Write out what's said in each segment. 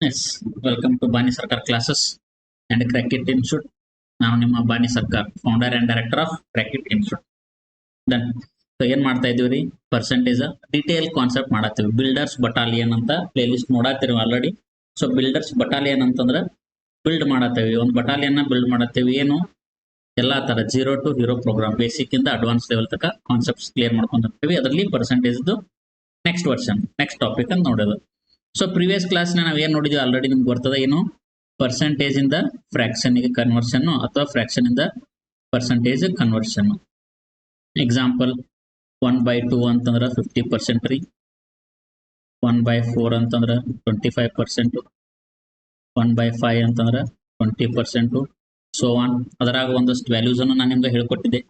Yes, welcome to Bani Sarkar classes and Cricket Institute. ನಾನು ನಿಮ್ಮ Bani Sarkar founder and director of cricket institute. Done. So ಏನ್ ಮಾಡ್ತಾ ಇದೀವಿ ರೀ, ಪರ್ಸೆಂಟೇಜ್ ಡಿಟೇಲ್ ಕಾನ್ಸೆಪ್ಟ್ ಮಾಡತ್ತೀವಿ. ಬಿಲ್ಡರ್ಸ್ ಬಟಾಲಿಯನ್ ಅಂತ ಪ್ಲೇ ಲಿಸ್ಟ್ ನೋಡತ್ತೀವಿ ಆಲ್ರೆಡಿ. ಸೊ ಬಿಲ್ಡರ್ಸ್ ಬಟಾಲಿಯನ್ ಅಂತಂದ್ರೆ ಬಿಲ್ಡ್ ಮಾಡತ್ತೇವಿ, ಒಂದು ಬಟಾಲಿಯನ್ ಬಿಲ್ಡ್ ಮಾಡತ್ತೇವಿ. ಏನು ಎಲ್ಲಾ ತರ 0 to ಹೀರೋ ಪ್ರೋಗ್ರಾಮ್, ಬೇಸಿಕ್ ಇಂದ ಅಡ್ವಾನ್ಸ್ ಲೆವೆಲ್ ತನಕ ಕಾನ್ಸೆಪ್ಟ್ಸ್ ಕ್ಲಿಯರ್ ಮಾಡ್ಕೊಂಡು ಹೋಗ್ತೀವಿ. ಅದರಲ್ಲಿ percentage next version next topic ಅಂತ ನೋಡೋದು. ಸೊ ಪ್ರಿವಿಯಸ್ ಕ್ಲಾಸ್ ನಾವ್ ಏನ್ ನೋಡಿದ್ವಿ ಆಲ್ರೆಡಿ ನಿಮ್ಗೆ ಬರ್ತದೆ. ಏನು ಪರ್ಸೆಂಟೇಜ್ ಇಂದ ಫ್ರಾಕ್ಷನ್ ಗೆ ಕನ್ವರ್ಷನ್ ಅಥವಾ ಫ್ರಾಕ್ಷನ್ ಇಂದ ಪರ್ಸೆಂಟೇಜ್ ಕನ್ವರ್ಷನ್. ಎಕ್ಸಾಂಪಲ್ 1/2 ಅಂತಂದ್ರೆ 50% ರೀ, 1/4 ಅಂತಂದ್ರೆ 25%, 1/5 ಅಂತಂದ್ರೆ 20%, ಸೊ ಆನ್. ಅದರಾಗ ಒಂದಷ್ಟು ವ್ಯಾಲ್ಯೂಸ್ ಅನ್ನು ನಾನು ನಿಮ್ಗೆ ಹೇಳ್ಕೊಟ್ಟಿದ್ದೆ,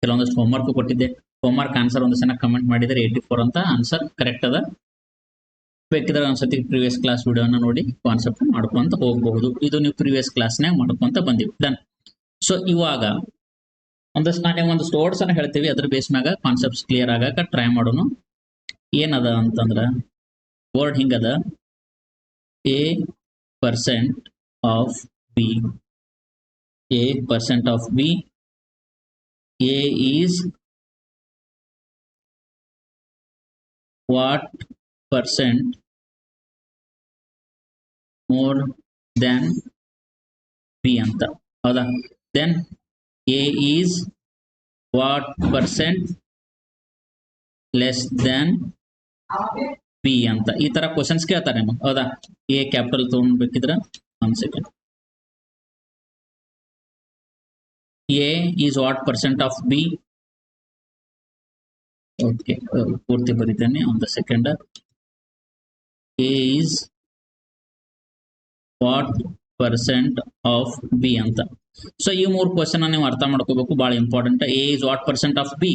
ಕೆಲವೊಂದಷ್ಟು ಹೋಮ್ವರ್ಕ್ ಕೊಟ್ಟಿದ್ದೆ. ಹೋಮ್ವರ್ಕ್ ಆನ್ಸರ್ ಒಂದ್ ಸಲ ಕಮೆಂಟ್ ಮಾಡಿದ್ರೆ 84 ಅಂತ ಆನ್ಸರ್ ಕರೆಕ್ಟ್ ಅದ. ಬೇಕಿದ್ರೆ ಒಂದ್ಸತಿ ಪ್ರೀವಿಯಸ್ ಕ್ಲಾಸ್ ವಿಡಿಯೋನ ನೋಡಿ ಕಾನ್ಸೆಪ್ಟ್ ಮಾಡ್ಕೊಂತ ಹೋಗಬಹುದು. ಇದು ನೀವು ಪ್ರೀವಿಯಸ್ ಕ್ಲಾಸ್ನಾಗ ಮಾಡ್ಕೊಂತ ಬಂದಿವಿ. ಡನ್. ಸೊ ಇವಾಗ ಒಂದಷ್ಟು ವರ್ಡ್ಸ್ ಅನ್ನ ಹೇಳ್ತೀವಿ, ಅದ್ರ ಬೇಸ್ ಮ್ಯಾಗ ಕಾನ್ಸೆಪ್ಟ್ಸ್ ಕ್ಲಿಯರ್ ಆಗಕ ಟ್ರೈ ಮಾಡೋಣ. ಏನದ ಅಂತಂದ್ರ word ಹಿಂಗದ: A% of B. A% of B. A is what percent more than B ಅಂತ, ಹೌದಾ? Then A is what percent less than B ಅಂತ ಈ ತರ ಕ್ವಶನ್ಸ್ ಕೇಳ್ತಾರೆ ನಿಮಗೆ, ಹೌದಾ? A ಕ್ಯಾಪಿಟಲ್ ತಗೊಂಡ್ಬೇಕಿದ್ರ ಒಂದ್ second. A is what percent of B. Okay, ಪೂರ್ತಿ ಬರೀತೇನೆ ಒಂದು second. A is what percent of B ಅಂತ. ಸೊ ಈ ಮೂರು ಕ್ವಶನ್ ನೀವು ಅರ್ಥ ಮಾಡ್ಕೋಬೇಕು, ಬಹಳ important. A is what percent of B.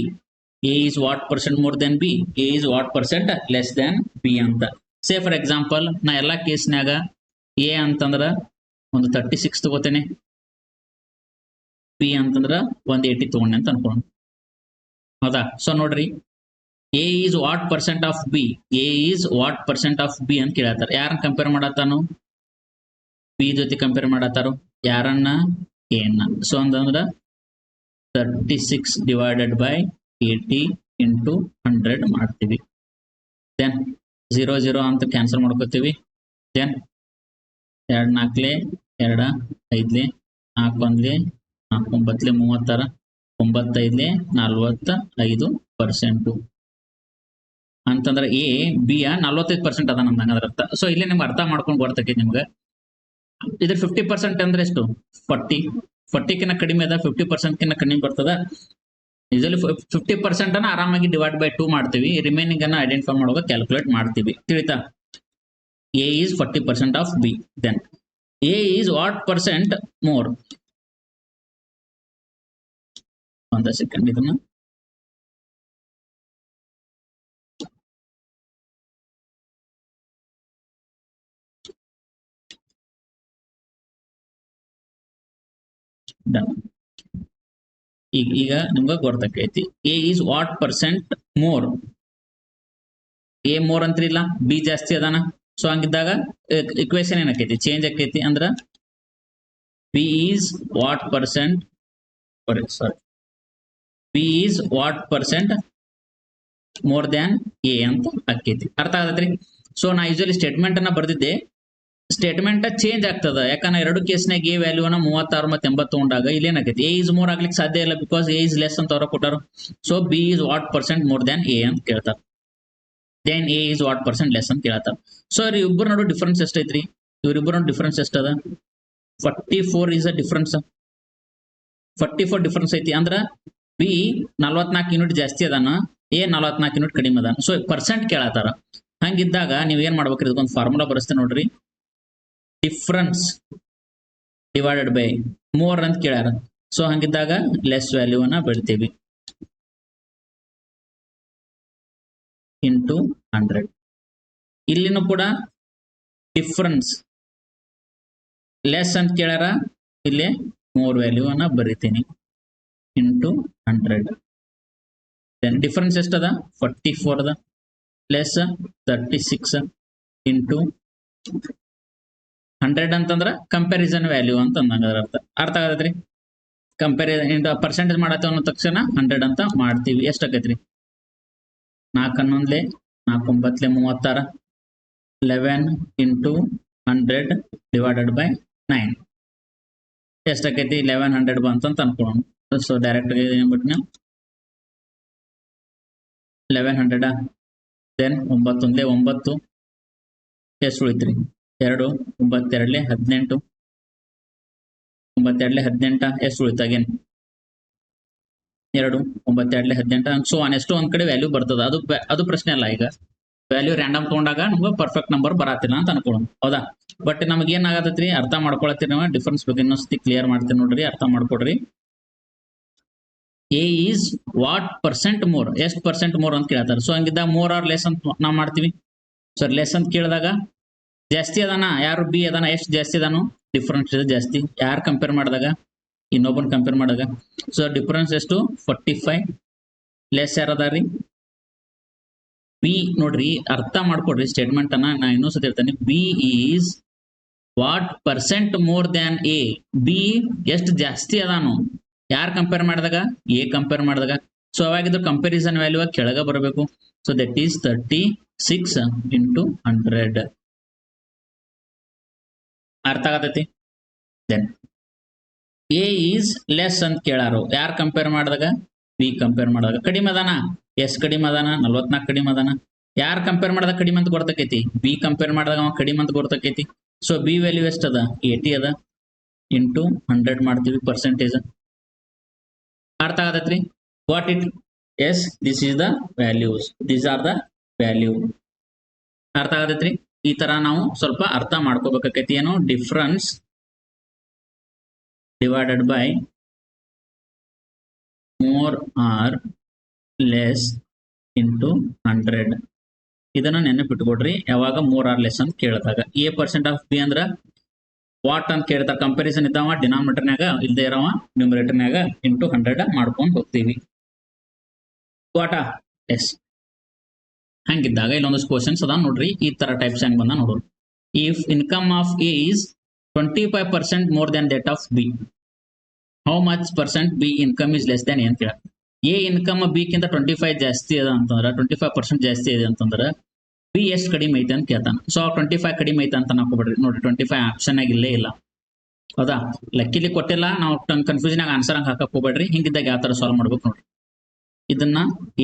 A is what percent more than B. A is what percent less than B ಅಂತ. ಸೇ ಫಾರ್ ಎಕ್ಸಾಂಪಲ್, ನಾ ಎಲ್ಲಾ ಕೇಸ್ನ್ಯಾಗ A ಅಂತಂದ್ರ ಒಂದು 36 ತಗೋತೇನೆ, B ಅಂತಂದ್ರ 180 ತಗೊಂಡೆ ಅಂತ ಅನ್ಕೊಂಡು, ಹೌದಾ? ಸೊ ನೋಡ್ರಿ, A is what percent of B. A is what percent of B ಅಂತ ಕೇಳತ್ತಾರ. ಯಾರನ್ನ ಕಂಪೇರ್ ಮಾಡತ್ತಾನು? B ಜೊತೆ ಕಂಪೇರ್ ಮಾಡತ್ತಾರು. ಯಾರನ್ನ? A ನ. ಸೊ ಅಂತಂದ್ರ 36 ಡಿವೈಡೆಡ್ ಬೈ 80 ಇಂಟು 100 ಮಾಡ್ತೀವಿ. ದೆನ್ 0 0 ಅಂತ ಕ್ಯಾನ್ಸಲ್ ಮಾಡ್ಕೋತೀವಿ. ದೆನ್ 2 4 2 5 4 1 4 9 36 9 5 45% ಅಂತಂದ್ರೆ A B ಯ 45% ಅದ ನಮ್ಗೆ ಅರ್ಥ. ಸೊ ಇಲ್ಲಿ ನಿಮ್ಗೆ ಅರ್ಥ ಮಾಡ್ಕೊಂಡು ಬರ್ತಕ್ಕೈತಿ ನಿಮ್ಗೆ. ಇದ್ರ 50% ಅಂದ್ರೆ ಎಷ್ಟು? 40 ಕಡಿಮೆ ಅದ, 50% ಕಡಿಮೆ ಬರ್ತದ. ಯೂಶಲಿ 50% ಅನ್ನ ಆರಾಮಾಗಿ ಡಿವೈಡ್ ಬೈ 2 ಮಾಡ್ತೀವಿ, ರಿಮೈನಿಂಗ್ ಅನ್ನ ಐಡೆಂಟಿಫೈ ಮಾಡುವಾಗ ಕ್ಯಾಲ್ಕುಲೇಟ್ ಮಾಡ್ತೀವಿ. ತಿಳಿತಾ? A is 40% of B. Then A is what percent more? ಒಂದು ಸೆಕೆಂಡ್, ಇದನ್ನ ಈಗ ನಿಮ್ಗೆ ಗೊತ್ತಾಕೈತಿ. A is what percent more? A more ಅಂತ್ರಿಲ್ಲ, B ಜಾಸ್ತಿ ಅದಾನ. ಸೊ ಹಂಗಿದ್ದಾಗ ಇಕ್ವೇಶನ್ ಏನಕೈತಿ? ಚೇಂಜ್ ಆಕೈತಿ. ಅಂದ್ರ B is what percent, B is what percent more than A ಅಂತ ಆಕೈತಿ. ಅರ್ಥ ಆಗತ್ರಿ? ಸೊ ನಾ ಯೂಶಲಿ ಸ್ಟೇಟ್ಮೆಂಟ್ ಅನ್ನ ಬರ್ದಿದ್ದೆ, ಸ್ಟೇಟ್ಮೆಂಟ್ ಚೇಂಜ್ ಆಗ್ತದ. ಯಾಕಂದ್ರೆ ಎರಡು ಕೇಸ್ನಾಗ A ವ್ಯಾಲ್ಯೂನ 36 ಮತ್ತು 80 ತಗೊಂಡಾಗ ಇಲ್ಲೇನಾಗೈತಿ? A is ಮೋರ್ ಆಗ್ಲಿಕ್ಕೆ ಸಾಧ್ಯ ಇಲ್ಲ, ಬಿಕಾಸ್ A is ಲೆಸ್ ಅಂತ ಅವ್ರ ಕೊಟ್ಟಾರು. So B is what percent more than A ಅಂತ ಕೇಳ್ತಾರ. Then A is what percent less ಅಂತ ಕೇಳ್ತಾರ. ಸೊ ಇಬ್ಬರು ನೋಡು ಡಿಫ್ರೆನ್ಸ್ ಎಷ್ಟೈತ್ರಿ? ಇವ್ರಿಬ್ಬರು ನೋಡು ಡಿಫ್ರೆನ್ಸ್ ಎಷ್ಟದ? 44 is a ಡಿಫ್ರೆನ್ಸ್. 44 ಡಿಫ್ರೆನ್ಸ್ ಐತಿ. ಅಂದ್ರ B 44 ಯೂನಿಟ್ ಜಾಸ್ತಿ ಅದಾನ, A 44 ಯೂನಿಟ್ ಕಡಿಮೆ ಅದಾನ. So percent ಕೇಳತ್ತಾರ. ಹಂಗಿದ್ದಾಗ ನೀವ್ ಏನ್ ಮಾಡ್ಬೇಕ್ರಿ? ಇದಕ್ಕೊಂದು ಫಾರ್ಮುಲಾ ಬರೆಸ್ತೇನೆ ನೋಡ್ರಿ. ಡಿಫ್ರೆನ್ಸ್ ಡಿವೈಡೆಡ್ ಬೈ ಮೋರ್ ಅಂತ ಕೇಳ್ಯಾರ. ಸೊ ಹಂಗಿದ್ದಾಗ ಲೆಸ್ ವ್ಯಾಲ್ಯೂನ ಬೆಳಿತೀವಿ ಇಂಟು 100. ಇಲ್ಲಿನೂ ಕೂಡ ಡಿಫ್ರೆನ್ಸ್ ಲೆಸ್ ಅಂತ ಕೇಳ್ಯಾರ, ಇಲ್ಲಿ ಮೋರ್ ವ್ಯಾಲ್ಯೂನ ಬರಿತೀನಿ ಇಂಟು 100. ದೆನ್ ಡಿಫ್ರೆನ್ಸ್ ಎಷ್ಟದ? 44 ಅದ, ಲೆಸ್ 36 ಇಂಟು 100 ಅಂತಂದ್ರ ಕಂಪ್ಯಾರಿಸನ್ ವ್ಯಾಲ್ಯೂ ಅಂತ ಅಂದಂಗ ಅರ್ಥ ಆಗತ್ರಿ. ಪರ್ಸೆಂಟೇಜ್ ಮಾಡತ್ತೇವ ಅನ್ನೋ ತಕ್ಷಣ 100 ಅಂತ ಮಾಡ್ತೀವಿ. ಎಷ್ಟಾಕೈತ್ರಿ? 4 11 4 9 36 11 into 100 divided by 9 ಎಷ್ಟಾಕೈತಿ? 1100 ಬಂತಂತ ಅನ್ಕೊಳ್ಳೋಣ. So direct ಏನ್ಬಿಟ್ಟು ನಾವು 1100 ದೆನ್ 9 9 ಎಷ್ಟು ಉಳಿತ್ರಿ? 2 9 2 18 9 2 18 ಎಷ್ಟು ಉಳಿತು? ಅಗೇನ್ 2 9 2 18 ಸೊ ಎಷ್ಟು ಒಂದ್ ಕಡೆ ವ್ಯಾಲ್ಯೂ ಬರ್ತದ. ಅದು ಪ್ರಶ್ನೆ ಅಲ್ಲ. ಈಗ ವ್ಯಾಲ್ಯೂ ರ್ಯಾಂಡಮ್ ತಗೊಂಡಾಗ ನಮ್ಗೆ ಪರ್ಫೆಕ್ಟ್ ನಂಬರ್ ಬರತ್ತಿಲ್ಲ ಅಂತ ಅನ್ಕೊಳ್ಳೋಣ, ಹೌದಾ? ಬಟ್ ನಮ್ಗೆ ಏನ್ ಆಗತೈತ್ರಿ, ಅರ್ಥ ಮಾಡ್ಕೊಳತ್ತೀರಿ ನಾವು. ಡಿಫ್ರೆನ್ಸ್ ಬಗ್ಗೆ ಇನ್ನೊಂದ್ಸತಿ ಕ್ಲಿಯರ್ ಮಾಡ್ತೀನಿ ನೋಡ್ರಿ, ಅರ್ಥ ಮಾಡ್ಕೊಡ್ರಿ. A is what percent more, ಎಷ್ಟು ಪರ್ಸೆಂಟ್ ಮೋರ್ ಅಂತ ಕೇಳ್ತಾರೆ. ಸೊ ಹಂಗಿದ್ದ ಮೋರ್ ಆರ್ ಲೆಸ್ ಅಂತ ನಾವು ಮಾಡ್ತೀವಿ. ಸರ್ ಲೆಸ್ ಅಂತ ಕೇಳಿದಾಗ ಜಾಸ್ತಿ ಅದಾನ ಯಾರು? ಬಿ ಅದಾನ. ಎಷ್ಟು ಜಾಸ್ತಿ ಅದಾನು? ಡಿಫ್ರೆನ್ಸ್ ಜಾಸ್ತಿ. ಯಾರು ಕಂಪೇರ್ ಮಾಡಿದಾಗ? ಇನ್ನೊಬ್ಬನ್ ಕಂಪೇರ್ ಮಾಡಿದಾಗ. ಸೊ ಡಿಫ್ರೆನ್ಸ್ ಎಷ್ಟು? 45. ಲೆಸ್ ಯಾರದಾರಿ? ಬಿ. ನೋಡ್ರಿ ಅರ್ಥ ಮಾಡ್ಕೊಡ್ರಿ ಸ್ಟೇಟ್ಮೆಂಟ್ ಅನ್ನ. ನಾ ಇನ್ನೊಂದ್ಸತಿ ಹೇಳ್ತೇನೆ. B is what percent more than A. B ಎಷ್ಟು ಜಾಸ್ತಿ ಅದಾನು ಯಾರು ಕಂಪೇರ್ ಮಾಡಿದಾಗ? ಎ ಕಂಪೇರ್ ಮಾಡಿದಾಗ. ಸೊ ಅವಾಗಿದ್ದು ಕಂಪ್ಯಾರಿಸನ್ ವ್ಯಾಲ್ಯೂ ಕೆಳಗ ಬರಬೇಕು. So that is 36 into 100. ಅರ್ಥ ಆಗತೈತಿ? ದೆನ್ ಎ ಈಸ್ ಲೆಸ್ ಅಂತ ಕೇಳಾರು. ಯಾರು ಕಂಪೇರ್ ಮಾಡಿದಾಗ? ಬಿ ಕಂಪೇರ್ ಮಾಡಿದಾಗ. ಕಡಿಮೆ ಅದಾನ? ಎಸ್ ಕಡಿಮೆ ಅದಾನ? 44 ಕಡಿಮೆ ಅದಾನ. ಯಾರು ಕಂಪೇರ್ ಮಾಡಿದಾಗ ಕಡಿಮೆ ಅಂತ ಗೊತ್ತಕೈತಿ? ಬಿ ಕಂಪೇರ್ ಮಾಡಿದಾಗ ಅವ ಕಡಿಮೆ ಅಂತ ಗೊತ್ತಕೈತಿ. ಸೊ ಬಿ ವ್ಯಾಲ್ಯೂ ಎಷ್ಟು ಅದ? 80 ಅದ. ಇಂಟು 100 ಮಾಡ್ತೀವಿ ಪರ್ಸೆಂಟೇಜ್. ಅರ್ಥ ಆಗತೈತ್ರಿ? What it? Yes, this is the values, these are the value. ಅರ್ಥ ಆಗತೈತ್ರಿ? ಈ ತರ ನಾವು ಸ್ವಲ್ಪ ಅರ್ಥ ಮಾಡ್ಕೋಬೇಕಾಕೈತಿ. ಏನು? Difference divided by more or less into 100. ಇದನ್ನ ನೆನಪಿಟ್ಕೊಡ್ರಿ ಯಾವಾಗ ಮೋರ್ ಆರ್ ಲೆಸ್ ಅಂತ ಕೇಳಿದಾಗ. ಎ ಪರ್ಸೆಂಟ್ ಆಫ್ ಬಿ ಅಂದ್ರ ವಾಟ್ ಅಂತ ಕೇಳ್ತಾರ. ಕಂಪ್ಯಾರಿಸನ್ ಇದ್ದಾವ ಡಿನಾಮಿನೇಟರ್ನಾಗ, ಇಲ್ದೇ ಇರವ ನ್ಯೂಮರೇಟರ್ನಾಗ ಇಂಟು 100 ಮಾಡ್ಕೊಂಡು ಹೋಗ್ತೀವಿ. ವಾಟಾ? ಎಸ್. ಹಂಗಿದ್ದಾಗ ಇಲ್ಲೊಂದಷ್ಟು ಕ್ವಶನ್ಸ್ ಅದ ನೋಡ್ರಿ. ಈ ತರ ಟೈಪ್ಸ್ ಹೆಂಗ್ ಬಂದ ನೋಡ್ರಿ. If income of A is 25% more than that of B, how much percent B income is less than ಅಂತ ಕೇಳ. ಎ ಇನ್ಕಮ್ ಬಿ ಕಿಂತ 25 ಜಾಸ್ತಿ ಅದ ಅಂತಂದ್ರ, 25% ಜಾಸ್ತಿ ಇದೆ ಅಂತಂದ್ರ ಬಿ ಎಷ್ಟು ಕಡಿಮೆ ಐತೆ ಅಂತ ಕೇಳ್ತಾನ. ಸೊ 25 ಕಡಿಮೆ ಐತೆ ಅಂತ ಹಾಕೋಬೇಡ್ರಿ. ನೋಡ್ರಿ 25 ಆಪ್ಷನ್ ಆಗಿ ಇಲ್ಲೇ ಇಲ್ಲ, ಹೌದಾ? ಲಕ್ಕಿಲಿ ಕೊಟ್ಟಿಲ್ಲ, ನಾವು ಕನ್ಫ್ಯೂಷನ್ ಆಗಿ ಆನ್ಸರ್ ಹಂಗೆ ಹಾಕಕ್ ಹೋಗ್ಬೇಡ್ರಿ. ಹಿಂಗಿದ್ದಾಗ ಯಾವ ತರ ಸಾಲ್ವ್ ಮಾಡ್ಬೇಕು ನೋಡ್ರಿ. ಇದನ್ನ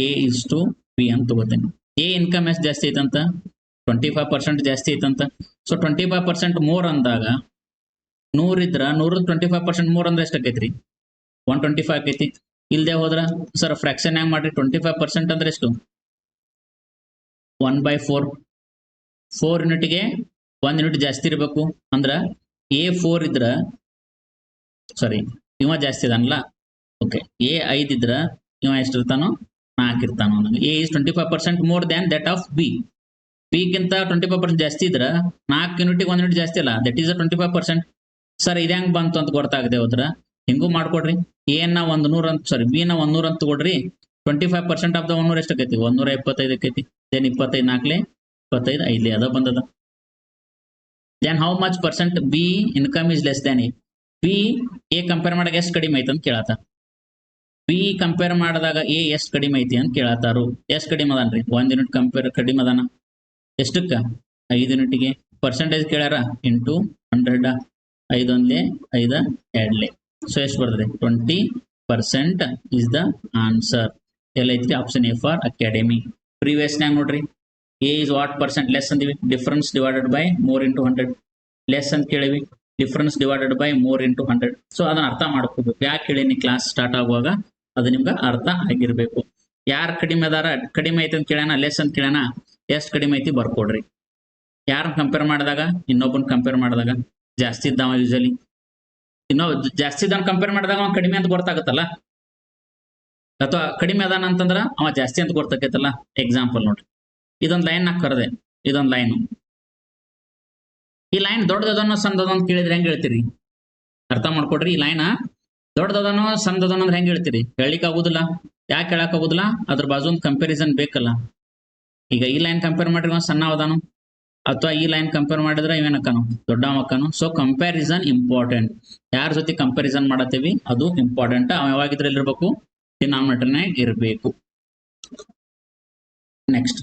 ಎ ಇಸ್ ಟು ಬಿ ಅಂತ ತಗೋತೀನಿ. ಎ ಇನ್ಕಮ್ ಎಷ್ಟು ಜಾಸ್ತಿ ಐತಂತ? 25% ಜಾಸ್ತಿ ಐತಂತ. ಸೊ 25% ಮೋರ್ ಅಂದಾಗ 100 ಇದ್ರ 100 25% ಮೋರ್ ಅಂದ್ರೆ ಎಷ್ಟು ಆಕೈತ್ರಿ? 125 ಆಕೈತಿ. ಇಲ್ದೇ ಹೋದ್ರ ಸರ್ ಫ್ರಾಕ್ಷನ್ ಹೆಂಗ್ ಮಾಡ್ರಿ? 25% ಅಂದ್ರೆ ಎಷ್ಟು? 1/4. 4 ಯೂನಿಟ್ಗೆ 1 ಯೂನಿಟ್ ಜಾಸ್ತಿ ಇರಬೇಕು. ಅಂದ್ರ ಎ 4 ಇದ್ರ, ಸಾರಿ ಇವ ಜಾಸ್ತಿ ಇದಾನಲ್ಲ, ಓಕೆ. ಎ 5 ಇದ್ರ ಇವ ಎಷ್ಟಿರ್ತಾನೋ? 4 ಇರ್ತಾನೋ. A is 25% more than that of B. B ಗಿಂತ 25% ಜಾಸ್ತಿ ಇದ್ರ 4 ಯೂನಿಟ್ಗೆ 1 ಯೂನಿಟ್ ಜಾಸ್ತಿ ಅಲ್ಲ, ದಟ್ ಈಸ್ 25%. ಸರ್ ಇದು ಹೆಂಗ್ ಬಂತು ಅಂತ ಗೊತ್ತಾಗದೆ ಹೋದ್ರ ಹಿಂಗೂ ಮಾಡ್ಕೊಡ್ರಿ. ಎ ನ 100 ಅಂತ, ಸಾರಿ ಬಿ ನ 100 ಅಂತ ತಗೊಡ್ರಿ. 25% ಆಫ್ ದ 100 ಎಷ್ಟು ಆಕೈತಿ? 125 ಆಕೈತಿ. ದೆನ್ 25 4 25 5 ಅದ ಬಂದದ. Then how much percent B income is less than A. B A compare ಮಾಡಾಗ ಎಷ್ಟು ಕಡಿಮೆ ಐತೆ ಅಂತ ಕೇಳತ್ತ. ಬಿ ಕಂಪೇರ್ ಮಾಡಿದಾಗ ಎ ಎಷ್ಟು ಕಡಿಮೆ ಐತಿ ಅಂತ ಕೇಳತ್ತಾರು. ಎಷ್ಟು ಕಡಿಮೆ ಅದಾನ್ರಿ? 1 ಯೂನಿಟ್ ಕಂಪೇರ್ ಕಡಿಮೆ ಅದಾನ. ಎಷ್ಟಕ್ಕ? 5 ಯೂನಿಟ್ಗೆ. Percentage ಕೇಳ್ಯಾರ into 100. 5 1 5 2. ಸೊ ಎಷ್ಟು ಬರ್ತದೆ? 20% ಇಸ್ ದ ಆನ್ಸರ್. ಎಲ್ಲ ಐತ್ರಿ option A for academy. Previous ನಾಗ ನೋಡ್ರಿ, A is what percent less ಅಂದಿವಿ. Difference divided by more into 100. Less ಅಂತ ಕೇಳಿವಿ, difference divided by more into 100. So ಅದನ್ನ ಅರ್ಥ ಮಾಡ್ಕೋಬೇಕು. ಯಾಕೆ ಕೇಳೀನಿ? ಕ್ಲಾಸ್ ಸ್ಟಾರ್ಟ್ ಆಗುವಾಗ ಅದು ನಿಮ್ಗೆ ಅರ್ಥ ಆಗಿರ್ಬೇಕು. ಯಾರು ಕಡಿಮೆ ಅದಾರ? ಕಡಿಮೆ ಐತಿ ಅಂತ ಕೇಳ್ಯಾನ, ಲೆಸ್ ಅಂತ ಕೇಳ್ಯಾನ, ಎಷ್ಟು ಕಡಿಮೆ ಐತಿ ಬರ್ಕೊಡ್ರಿ. ಯಾರನ್ನ ಕಂಪೇರ್ ಮಾಡಿದಾಗ? ಇನ್ನೊಬ್ಬನ ಕಂಪೇರ್ ಮಾಡಿದಾಗ ಜಾಸ್ತಿ ಇದ್ದಾವ. ಯೂಶಲಿ ಜಾಸ್ತಿ ಇದ್ದಾನ ಕಂಪೇರ್ ಮಾಡಿದಾಗ ಅವ ಕಡಿಮೆ ಅಂತ ಗೊತ್ತಾಗತ್ತಲ್ಲ, ಅಥವಾ ಕಡಿಮೆ ಅದಾನ ಅಂತಂದ್ರ ಅವ ಜಾಸ್ತಿ ಅಂತ ಗೊತ್ತಾಕೈತಲ್ಲ. ಎಕ್ಸಾಂಪಲ್ ನೋಡ್ರಿ, ಇದೊಂದು ಲೈನ್ ನಾಕ್ ಕರೆದೆ. ಇದೊಂದು ಲೈನ್, ಈ ಲೈನ್ ದೊಡ್ಡದನೋ ಸಣ್ಣದನೋ ಅಂತ ಕೇಳಿದ್ರೆ ಹೆಂಗ್ ಹೇಳ್ತೀರಿ? ಅರ್ಥ ಮಾಡ್ಕೊಡ್ರಿ. ಈ ಲೈನ್ ದೊಡ್ಡದನೋ ಸಣ್ಣದನೋ ಅಂದ್ರೆ ಹೆಂಗ್ ಹೇಳ್ತೀರಿ? ಹೇಳಿಕ್ ಆಗುದಿಲ್ಲ. ಯಾಕೆ ಹೇಳಕ್ ಆಗುದಿಲ್ಲ? ಅದ್ರ ಬಾಜು ಒಂದು ಕಂಪ್ಯಾರಿಸನ್ ಬೇಕಲ್ಲ. ಈಗ ಈ ಲೈನ್ ಕಂಪೇರ್ ಮಾಡ್ರಿ, ಒಂದ್ ಸಣ್ಣ ಅದಾನು, ಅಥವಾ ಈ ಲೈನ್ ಕಂಪೇರ್ ಮಾಡಿದ್ರೆ ಇವೇನ್ ಅಕ್ಕನು ದೊಡ್ಡ ಅಕ್ಕನು. So comparison important. ಯಾರ ಜೊತೆ ಕಂಪ್ಯಾರಿಸನ್ ಮಾಡತ್ತೀವಿ ಅದು ಇಂಪಾರ್ಟೆಂಟ್. ಅವ ಯಾವಾಗಿದ್ರೆ ಎಲ್ಲಿರ್ಬೇಕು, ಡಿನಾಮಿನೇಟರ್ನಾಗ ಇರಬೇಕು. ನೆಕ್ಸ್ಟ್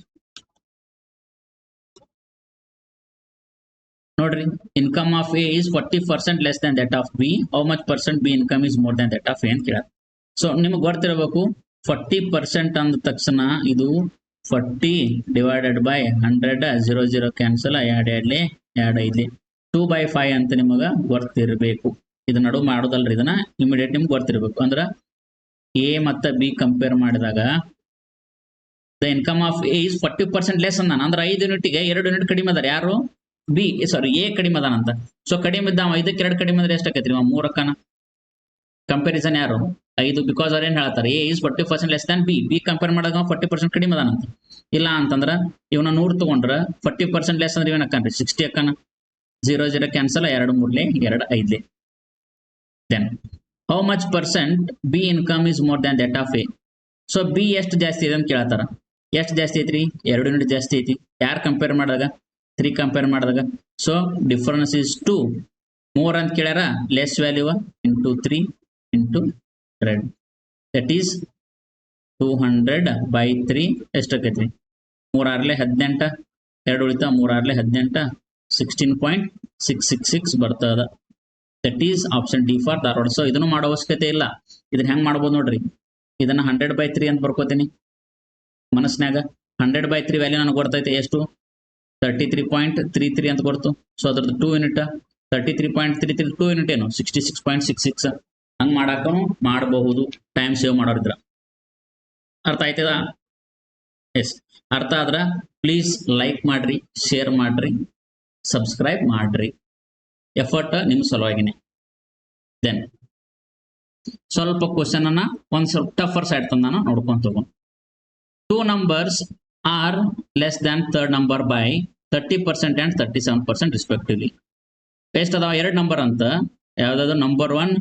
ನೋಡ್ರಿ, income of A is 40% less than that of B. How much percent B income is more than that of A ಅಂತ ಕೇಳ. ಸೊ ನಿಮ್ಗೆ ಗೊತ್ತಿರಬೇಕು 40% ಅಂದ ತಕ್ಷಣ ಇದು 40 ಡಿವೈಡೆಡ್ ಬೈ 100, 0 0 ಕ್ಯಾನ್ಸಲ್, 2 2 2 5 2/5 ಅಂತ ನಿಮಗ ಗೊತ್ತಿರಬೇಕು. ಇದು ನಡು ಮಾಡೋದಲ್ರಿ, ಇದನ್ನ ಇಮಿಡಿಯೇಟ್ ನಿಮ್ಗೆ ಗೊತ್ತಿರಬೇಕು. ಅಂದ್ರ ಎ ಮತ್ತು ಬಿ ಕಂಪೇರ್ ಮಾಡಿದಾಗ the income of A is 40% less ಅಂದಾನ. ಅಂದ್ರೆ 5 ಯೂನಿಟ್ಗೆ 2 ಯೂನಿಟ್ ಕಡಿಮೆ ಅದಾರ. ಯಾರು ಬಿ, ಸಾರಿ ಎ ಕಡಿಮೆ ಅದಾನಂತ. ಸೊ ಕಡಿಮೆ ಇದ್ದ 5ಕ್ಕೆ 2 ಕಡಿಮೆ ಅಂದ್ರೆ ಎಷ್ಟಾಕೈತ್ರಿ, 3 ಅಕ್ಕನ. ಕಂಪ್ಯಾರಿಸನ್ ಯಾರು 5, ಬಿಕಾಸ್ ಅವ್ರು ಏನ್ ಹೇಳ್ತಾರೆ A is 40% less than B. B compare ಮಾಡಿದಾಗ 40% ಕಡಿಮೆ ಅದಾನಂತ. ಇಲ್ಲ ಅಂತಂದ್ರ ಇವನ 100 ತಗೊಂಡ್ರ 40% ಲೆಸ್ ಅಂದ್ರೆ ಇವನ್ ಅಕ್ಕನ್ರಿ 60 ಅಕ್ಕನ. 0 0 cancel, 2 3 2 5. Then how much percent B income is more than that of A. So B ಎಷ್ಟು ಜಾಸ್ತಿ ಇದೆ ಅಂತ ಕೇಳತ್ತಾರ. ಎಷ್ಟು ಜಾಸ್ತಿ ಐತ್ರಿ, 2 ಯೂನಿಟ್ ಜಾಸ್ತಿ ಐತಿ. ಯಾರು ಕಂಪೇರ್ ಮಾಡಿದಾಗ 3 ಕಂಪೇರ್ ಮಾಡಿದಾಗ. So difference is 2. ಮೋರ್ ಅಂತ ಕೇಳ್ಯಾರ, less value into 3 into 2, that is 200/3. ಎಷ್ಟಾಕೈತ್ರಿ, 3 6 18, 2 ಉಳಿತಾ, 3 6 18, 16.666 ಬರ್ತದ. That is option D for Dharwad. So ಇದನ್ನು ಮಾಡೋ ಅವಶ್ಯಕತೆ ಇಲ್ಲ. ಇದನ್ನ ಹೆಂಗ್ ಮಾಡ್ಬೋದು ನೋಡ್ರಿ, ಇದನ್ನ 100/3 ಅಂತ ಬರ್ಕೋತೀನಿ ಮನಸ್ಸಿನಾಗ. 100/3 ವ್ಯಾಲ್ಯೂ ನನಗೆ ಗೊತ್ತೈತೆ ಎಷ್ಟು, 33.33 ಅಂತ ಬರ್ತು. ಸೊ ಅದ್ರದ್ದು 2 ಯೂನಿಟ್ 33.33, 2 ಯೂನಿಟ್ ಏನು 66.66. ಹಂಗೆ ಮಾಡಾಕನು ಮಾಡಬಹುದು, ಟೈಮ್ ಸೇವ್ ಮಾಡೋರಿದ್ರ. ಅರ್ಥ ಆಯ್ತದ? ಎಸ್, ಅರ್ಥ ಆದ್ರ ಪ್ಲೀಸ್ ಲೈಕ್ ಮಾಡ್ರಿ, ಶೇರ್ ಮಾಡ್ರಿ, ಸಬ್ಸ್ಕ್ರೈಬ್ ಮಾಡ್ರಿ. ಎಫರ್ಟ್ ನಿಮ್ಮ ಸಲುವಾಗಿನೇ. ದೆನ್ ಸ್ವಲ್ಪ ಕ್ವಶನ್ ಅನ್ನ ಒಂದ್ ಸ್ವಲ್ಪ ಟಫರ್ ಸೈಡ್ ತಂದಾನ ನೋಡ್ಕೊಂತ ಹೋಗೋಣ. 2 numbers are less than third number by 30% and 37% respectively. ಎಷ್ಟು ಅದಾವ 2 ನಂಬರ್ ಅಂತ. ಯಾವ್ದಾದ್ರು ನಂಬರ್ 1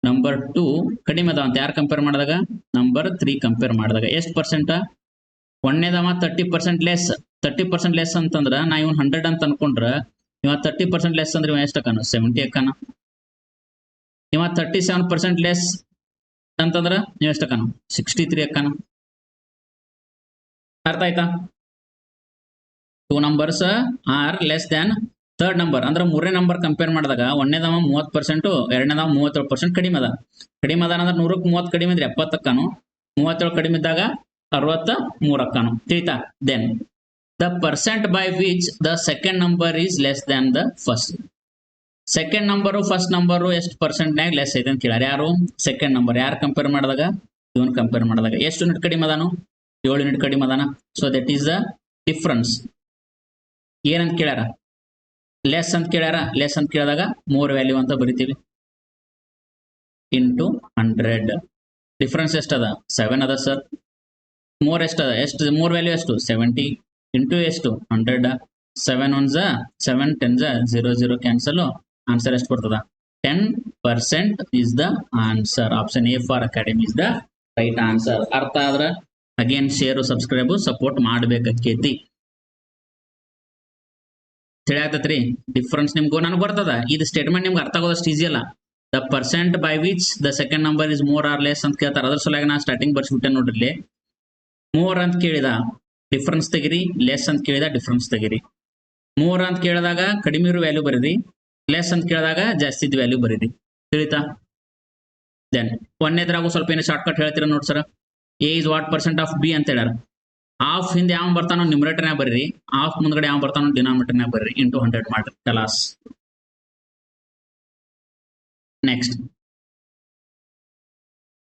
ನಂಬರ್ 2 ಕಡಿಮೆ ಅದಾವ ಅಂತ ಯಾರು ಕಂಪೇರ್ ಮಾಡಿದಾಗ, ನಂಬರ್ 3 ಕಂಪೇರ್ ಮಾಡಿದಾಗ. ಎಷ್ಟು ಪರ್ಸೆಂಟ್, ಒಂದೇದವ 30% ಲೆಸ್. 30% ಲೆಸ್ ಅಂತಂದ್ರ ನಾ ಇವನ್ 100 ಅಂತ ಅನ್ಕೊಂಡ್ರ ಇವ 30% ಲೆಸ್ ಅಂದ್ರೆ ಇವ ಎಷ್ಟು ಅಕ್ಕನ 70 ಅಕ್ಕನ. ಇವ 37% ಲೆಸ್ ಅಂತಂದ್ರ ನೀವು ಎಷ್ಟು ಅಕ್ಕನ 63 ಅಕ್ಕನ. ಅರ್ಥ ಆಯ್ತಾ? 2 numbers are less than third number ಅಂದ್ರೆ 3ನೇ ನಂಬರ್ ಕಂಪೇರ್ ಮಾಡಿದಾಗ ಒಂದೇದವ 30%, ಎರಡನೇದವ 37% ಕಡಿಮೆ ಅದ. ಕಡಿಮೆ ಅದ ಅಂದ್ರೆ 100ಕ್ಕೆ 30 ಕಡಿಮೆ ಇದ್ರೆ 70 ಅಕ್ಕನು, 37 ಕಡಿಮೆ ಇದ್ದಾಗ 63 ಅಕ್ಕನು. ತಿಳಿತಾ? Then the percent by which the second number is less than the first. Second number first number ಎಷ್ಟು ಪರ್ಸೆಂಟ್ನಾಗ ಲೆಸ್ ಐತೆ ಅಂತ ಕೇಳ್ಯಾರ. ಯಾರು ಸೆಕೆಂಡ್ ನಂಬರ್, ಯಾರು ಕಂಪೇರ್ ಮಾಡಿದಾಗ ಇವನ್ ಕಂಪೇರ್ ಮಾಡಿದಾಗ. ಎಷ್ಟು ಯೂನಿಟ್ ಕಡಿಮೆ ಅದಾನು, 7 ಯೂನಿಟ್ ಕಡಿಮೆ ಅದಾನ. So that is the difference. ಏನಂತ ಕೇಳ್ಯಾರ, ಲೆಸ್ ಅಂತ ಕೇಳ್ಯಾರ. ಲೆಸ್ ಅಂತ ಕೇಳಿದಾಗ 3 ವ್ಯಾಲ್ಯೂ ಅಂತ ಬರಿತೀವಿ ಇಂಟು 100. ಡಿಫ್ರೆನ್ಸ್ ಎಷ್ಟದ 7 ಅದ ಸರ್. 3 ಎಷ್ಟದ, ಎಷ್ಟು 3 ವ್ಯಾಲ್ಯೂ ಎಷ್ಟು 70 ಇಂಟು ಎಷ್ಟು 100. 7 1s 7, 10s 0 0 ಕ್ಯಾನ್ಸಲ್. ಆನ್ಸರ್ ಎಷ್ಟು ಬರ್ತದ 10% is the answer. Option A for academy is the right answer. ಅರ್ಥ ಆದ್ರ ಅಗೇನ್ ಶೇರು ಸಬ್ಸ್ಕ್ರೈಬ್ ಸಪೋರ್ಟ್ ಮಾಡ್ಬೇಕೈತಿ. ತಿಳಿಯಾತತ್ರಿ ಡಿಫ್ರೆನ್ಸ್ ನಿಮ್ಗೂ ನನಗೆ ಬರ್ತದ. ಇದು ಸ್ಟೇಟ್ಮೆಂಟ್ ನಿಮ್ಗೆ ಅರ್ಥ ಆಗೋದಷ್ಟು ಈಸಿ ಅಲ್ಲ. The percent by which the second number is more or less ಅಂತ ಕೇಳ್ತಾರೆ. ಅದ್ರ ಸಲುವಾಗಿ ನಾ ಸ್ಟಾರ್ಟಿಂಗ್ ಬರ್ಸ್ಬಿಟ್ಟೆ ನೋಡ್ರಿ. ಮೋರ್ ಅಂತ ಕೇಳಿದ ಡಿಫ್ರೆನ್ಸ್ ತೆಗಿರಿ, ಲೆಸ್ ಅಂತ ಕೇಳಿದ ಡಿಫ್ರೆನ್ಸ್ ತೆಗಿರಿ. ಮೋರ್ ಅಂತ ಕೇಳಿದಾಗ ಕಡಿಮೆ ಇರೋ ವ್ಯಾಲ್ಯೂ ಬರೀರಿ, ಲೆಸ್ ಅಂತ ಕೇಳಿದಾಗ ಜಾಸ್ತಿ ವ್ಯಾಲ್ಯೂ ಬರೀರಿ. ತಿಳಿತಾ? ದೆನ್ ಒಂದೇದ್ರಾಗೂ ಸ್ವಲ್ಪ ಏನು ಶಾರ್ಟ್ ಕಟ್ ಹೇಳ್ತೀರ ನೋಡಿ sir. A is what percent of B ಅಂತ ಹೇಳ್ಯಾರ. ಆಫ್ ಹಿಂದೆ ಯಾವ ಬರ್ತಾನೋ ನ್ಯೂಮರೇಟರ್ನಾಗ ಬರ್ರಿ, ಆಫ್ ಮುಂದ್ಗಡೆ ಯಾವ ಬರ್ತಾನೋ ಡಿನಾಮಿನೇಟರ್ನಾಗ ಬರ್ರಿ, ಇಂಟು 100 ಮಾಡ್ರಿ ಕಲಾಸ್. Next,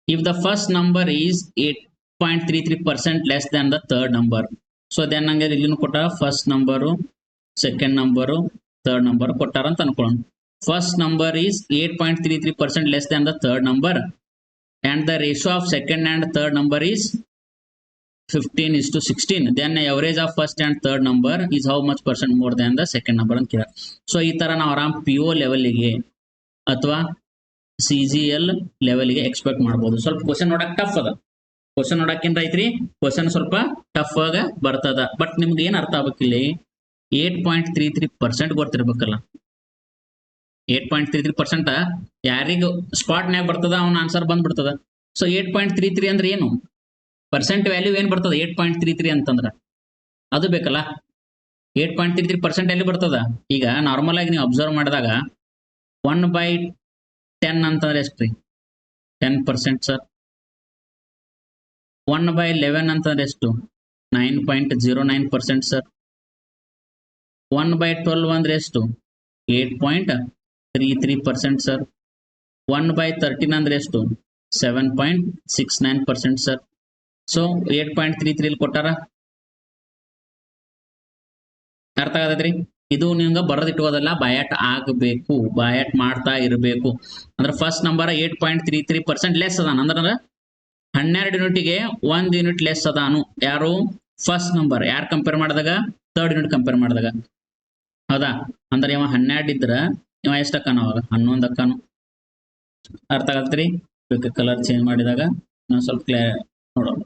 if the first number is 8.33% less than the third number. So then ನಂಗೆ ಇಲ್ಲಿನೂ ಕೊಟ್ಟಾರ first number, second number, third number ಕೊಟ್ಟಾರ ಅಂತ ಅನ್ಕೊಳ್ಳೋಣ. First number is 8.33% less than the third number and the ratio of second and third number is 15:16. then average of first and third number is how much percent more than the second number ಅಂತ ಕೇಳ. So ಈ ತರ ನಾವು ಆರಾಮ್ PO ಲೆವೆಲ್ಗೆ ಅಥವಾ CGL ಲೆವೆಲ್ಗೆ expect ಮಾಡ್ಬೋದು. ಸ್ವಲ್ಪ ಕ್ವಶನ್ ನೋಡಕ್ ಟಫ್ ಅದ. ಕ್ವಶನ್ ನೋಡಕ್ ಏನ್ ಐತ್ರಿ, ಕ್ವಶನ್ ಸ್ವಲ್ಪ ಟಫ್ ಆಗ ಬರ್ತದ. ಬಟ್ ನಿಮ್ಗೆ ಏನ್ ಅರ್ಥ ಆಗ್ಬೇಕಿಲ್ಲಿ, 8.33% ಗೊತ್ತಿರ್ಬೇಕಲ್ಲ. 8.33% ಯಾರಿಗೂ ಸ್ಪಾಟ್ನ್ಯಾಗ ಬರ್ತದ ಅವನ ಆನ್ಸರ್ ಬಂದ್ಬಿಡ್ತದ. ಸೊ 8.33 ಅಂದ್ರೆ ಏನು, ಪರ್ಸೆಂಟ್ ವ್ಯಾಲ್ಯೂ ಏನ್ ಬರ್ತದ 8.33 ಅಂತಂದ್ರ ಅದು ಬೇಕಲ್ಲ. 8.33% ಎಲ್ಲಿ ಬರ್ತದ? ಈಗ ನಾರ್ಮಲ್ ಆಗಿ ನೀವು ಅಬ್ಸರ್ವ್ ಮಾಡಿದಾಗ 1/10 ಅಂತಂದ್ರೆ ಎಷ್ಟ್ರಿ? 10% ಸರ್. 1/11 ಅಂತಂದ್ರೆ ಎಷ್ಟು? 9.09% ಸರ್. 1/12 ಅಂದ್ರೆ ಎಷ್ಟು? 8.33% ಸರ್. 1/13 ಅಂದ್ರೆ ಎಷ್ಟು? 7.69% ಸರ್. ಸೊ 8.33 ಕೊಟ್ಟಾರ. ಅರ್ಥ ಆಗತೈತ್ರಿ? ಇದು ನಿಮ್ಗೆ ಬರೋದಿಟ್ಕೋದಲ್ಲ, ಬಯಾಟ್ ಆಗಬೇಕು, ಬಯಾಟ್ ಮಾಡ್ತಾ ಇರಬೇಕು. ಅಂದ್ರೆ ಫಸ್ಟ್ ನಂಬರ್ 8.33% ಲೆಸ್ ಅದಾನ ಅಂದ್ರೆ 12 ಯೂನಿಟ್ಗೆ 1 ಯೂನಿಟ್ ಲೆಸ್ ಅದಾನು. ಯಾರು? First number. ಯಾರು ಕಂಪೇರ್ ಮಾಡಿದಾಗ? ಥರ್ಡ್ ಯೂನಿಟ್ ಕಂಪೇರ್ ಮಾಡಿದಾಗ. ಹೌದಾ? ಅಂದ್ರೆ ಇವ 12 ಇದ್ರ ಇವ ಎಷ್ಟು ಅಕ್ಕಾನು? ಅವಾಗ 11 ಅಕ್ಕಾನು. ಅರ್ಥ ಆಗತ್ರಿ? ಕಲರ್ ಚೇಂಜ್ ಮಾಡಿದಾಗ ನಾವು ಸ್ವಲ್ಪ ನೋಡೋಣ.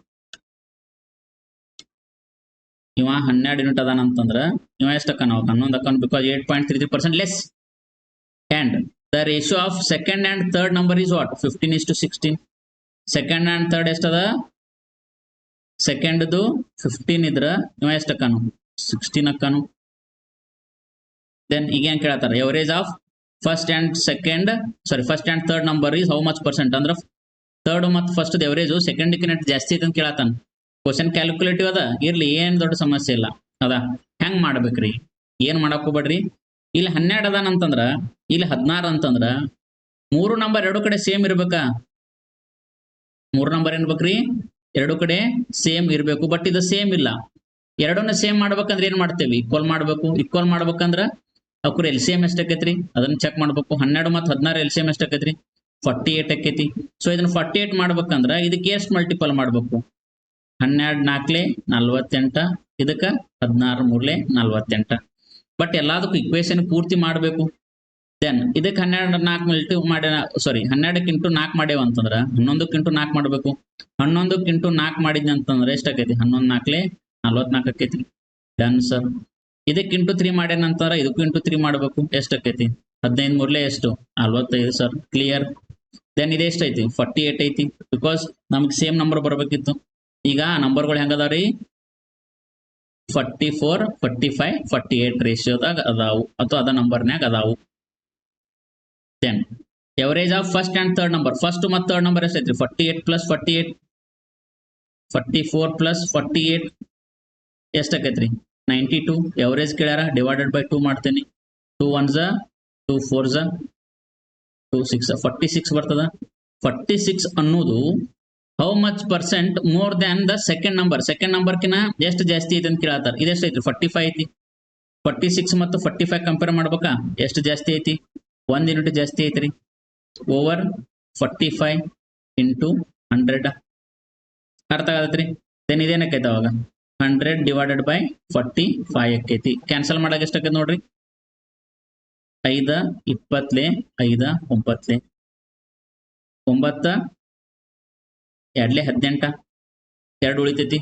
ಇವ 12 ಯೂನಿಟ್ ಅದಾನ ಅಂತಂದ್ರ ಇವ ಎಷ್ಟು ಅಕ್ಕಾನ? ಅವಾಗ 11 ಅಕ್ಕಾನು. Because 8.33% less. And the ratio of second and third number is what? 15:16. Second and third ಎಷ್ಟದ? ಸೆಕೆಂಡ್ದು 15 ಇದ್ರ ಇವ ಎಷ್ಟು ಅಕ್ಕಾನು? 16 ಅಕ್ಕಾನು. ದೆನ್ ಈಗ ಏನ್ ಕೇಳತ್ತಾರ? Average of first and third number is how much percent? ಅಂದ್ರೆ ಥರ್ಡ್ ಮತ್ತು ಫಸ್ಟ್ ಎವರೇಜ್ ಸೆಕೆಂಡ್ ಕಿಂತ ಜಾಸ್ತಿ ಐತೆ ಅಂತ ಕೇಳತ್ತಾನ. ಕ್ವಶನ್ ಕ್ಯಾಲ್ಕುಲೇಟಿವ್ ಅದ, ಇರ್ಲಿ, ಏನ್ ದೊಡ್ಡ ಸಮಸ್ಯೆ ಇಲ್ಲ. ಅದ ಹೆಂಗ್ ಮಾಡ್ಬೇಕ್ರಿ? ಏನ್ ಮಾಡಕ್ ಹೋಗ್ಬೇಡ್ರಿ. ಇಲ್ಲಿ 12 ಅದಾನ ಅಂತಂದ್ರ ಇಲ್ಲಿ 16 ಅಂತಂದ್ರ 3 ನಂಬರ್ ಎರಡು ಕಡೆ ಸೇಮ್ ಇರ್ಬೇಕಾ? 3 ನಂಬರ್ ಏನ್ಬೇಕ್ರಿ? ಎರಡು ಕಡೆ ಸೇಮ್ ಇರ್ಬೇಕು. ಬಟ್ ಇದು ಸೇಮ್ ಇಲ್ಲ. ಎರಡನ್ನ ಸೇಮ್ ಮಾಡ್ಬೇಕಂದ್ರೆ ಏನ್ ಮಾಡ್ತೇವಿ? ಈಕ್ವಲ್ ಮಾಡ್ಬೇಕು. ಈಕ್ವಲ್ ಮಾಡ್ಬೇಕಂದ್ರ ಅವ್ರ ಎಲ್ ಸಿ ಎಂ ಎಷ್ಟ್ ಆಕೈತ್ರಿ ಅದನ್ನ ಚೆಕ್ ಮಾಡ್ಬೇಕು. 12 ಮತ್ತು 16 ಎಲ್ ಸಿ ಎಂ ಎಷ್ಟ್ ಆಕೈತ್ರಿ? 48 ಆಕೈತಿ. ಸೊ ಇದನ್ನ 48 ಮಾಡ್ಬೇಕಂದ್ರ ಇದಕ್ಕೆ ಎಷ್ಟು ಮಲ್ಟಿಪಲ್ ಮಾಡ್ಬೇಕು? 12 4 48, ಇದಕ್ಕ 16 3 48. ಬಟ್ ಎಲ್ಲದಕ್ಕೂ ಇಕ್ವೇಶನ್ ಪೂರ್ತಿ ಮಾಡ್ಬೇಕು. ದೆನ್ ಇದಕ್ಕೆ 12 4 ಮಲ್ಟಿ ಮಾಡಿ 12 ಇಂಟು 4 ಮಾಡ್ಯಾವ ಅಂತಂದ್ರ 11 ಇಂಟು 4 ಮಾಡ್ಬೇಕು. 11 ಇಂಟು 4 ಮಾಡಿದ್ನಿ ಅಂತಂದ್ರೆ ಎಷ್ಟ್ ಆಕೈತಿ? 11 4 44 ಆಕೈತಿ. Done sir. ಇದಕ್ಕೆ ಇಂಟು 3 ಮಾಡ್ಯಾನಂತಾರ ಇದಕ್ಕೂ ಇಂಟು 3 ಮಾಡ್ಬೇಕು. ಎಷ್ಟು ಆಕೈತಿ? 15 3 ಎಷ್ಟು? 45 ಸರ್. ಕ್ಲಿಯರ್. ದೆನ್ ಇದು ಎಷ್ಟು ಐತಿ? 48 ಐತಿ. ಬಿಕಾಸ್ ನಮ್ಗೆ ಸೇಮ್ ನಂಬರ್ ಬರ್ಬೇಕಿತ್ತು. ಈಗ ನಂಬರ್ಗಳು ಹೆಂಗದಾವ್ರಿ? 44 45 48 ರೇಷಿಯೋದಾಗ ಅದಾವು, ಅಥವಾ ಅದ ನಂಬರ್ನ್ಯಾಗ ಅದಾವು. Then average of first and third number. First ಮತ್ತು ಥರ್ಡ್ ನಂಬರ್ ಎಷ್ಟೈತ್ರಿ? 48 ಪ್ಲಸ್ 48, 44 ಪ್ಲಸ್ 48 ಎಷ್ಟು ಆಕೈತ್ರಿ? 92. ಎವರೇಜ್ ಕೇಳ್ಯಾರ, ಡಿವೈಡೆಡ್ ಬೈ 2 ಮಾಡ್ತೇನೆ. 2 1s 2 4s 2 6 46 ಬರ್ತದ. 46 ಅನ್ನೋದು how much percent more than the second number? Second number ಕಿನ ಎಷ್ಟು ಜಾಸ್ತಿ ಐತಿ ಅಂತ ಕೇಳತ್ತಾರ. ಇದೆಷ್ಟು ಐತ್ರಿ? 45 ಐತಿ. 46 ಮತ್ತು 45 ಕಂಪೇರ್ ಮಾಡ್ಬೇಕಾ? ಎಷ್ಟು ಜಾಸ್ತಿ ಐತಿ? 1 ಯೂನಿಟ್ ಜಾಸ್ತಿ ಐತ್ರಿ. Over 45 into 100. ಅರ್ಥ ಆಗತ್ರಿ? ದೆನ್ ಇದೇನಕ್ಕೈತೆ ಅವಾಗ? 100 ಡಿವೈಡೆಡ್ ಬೈ 45 ಆಕೈತಿ. ಕ್ಯಾನ್ಸಲ್ ಮಾಡಾಗ ಎಷ್ಟು ಆಕೈತಿ ನೋಡ್ರಿ? 5 20 5 9 9 2 18 2 ಉಳಿತೈತಿ.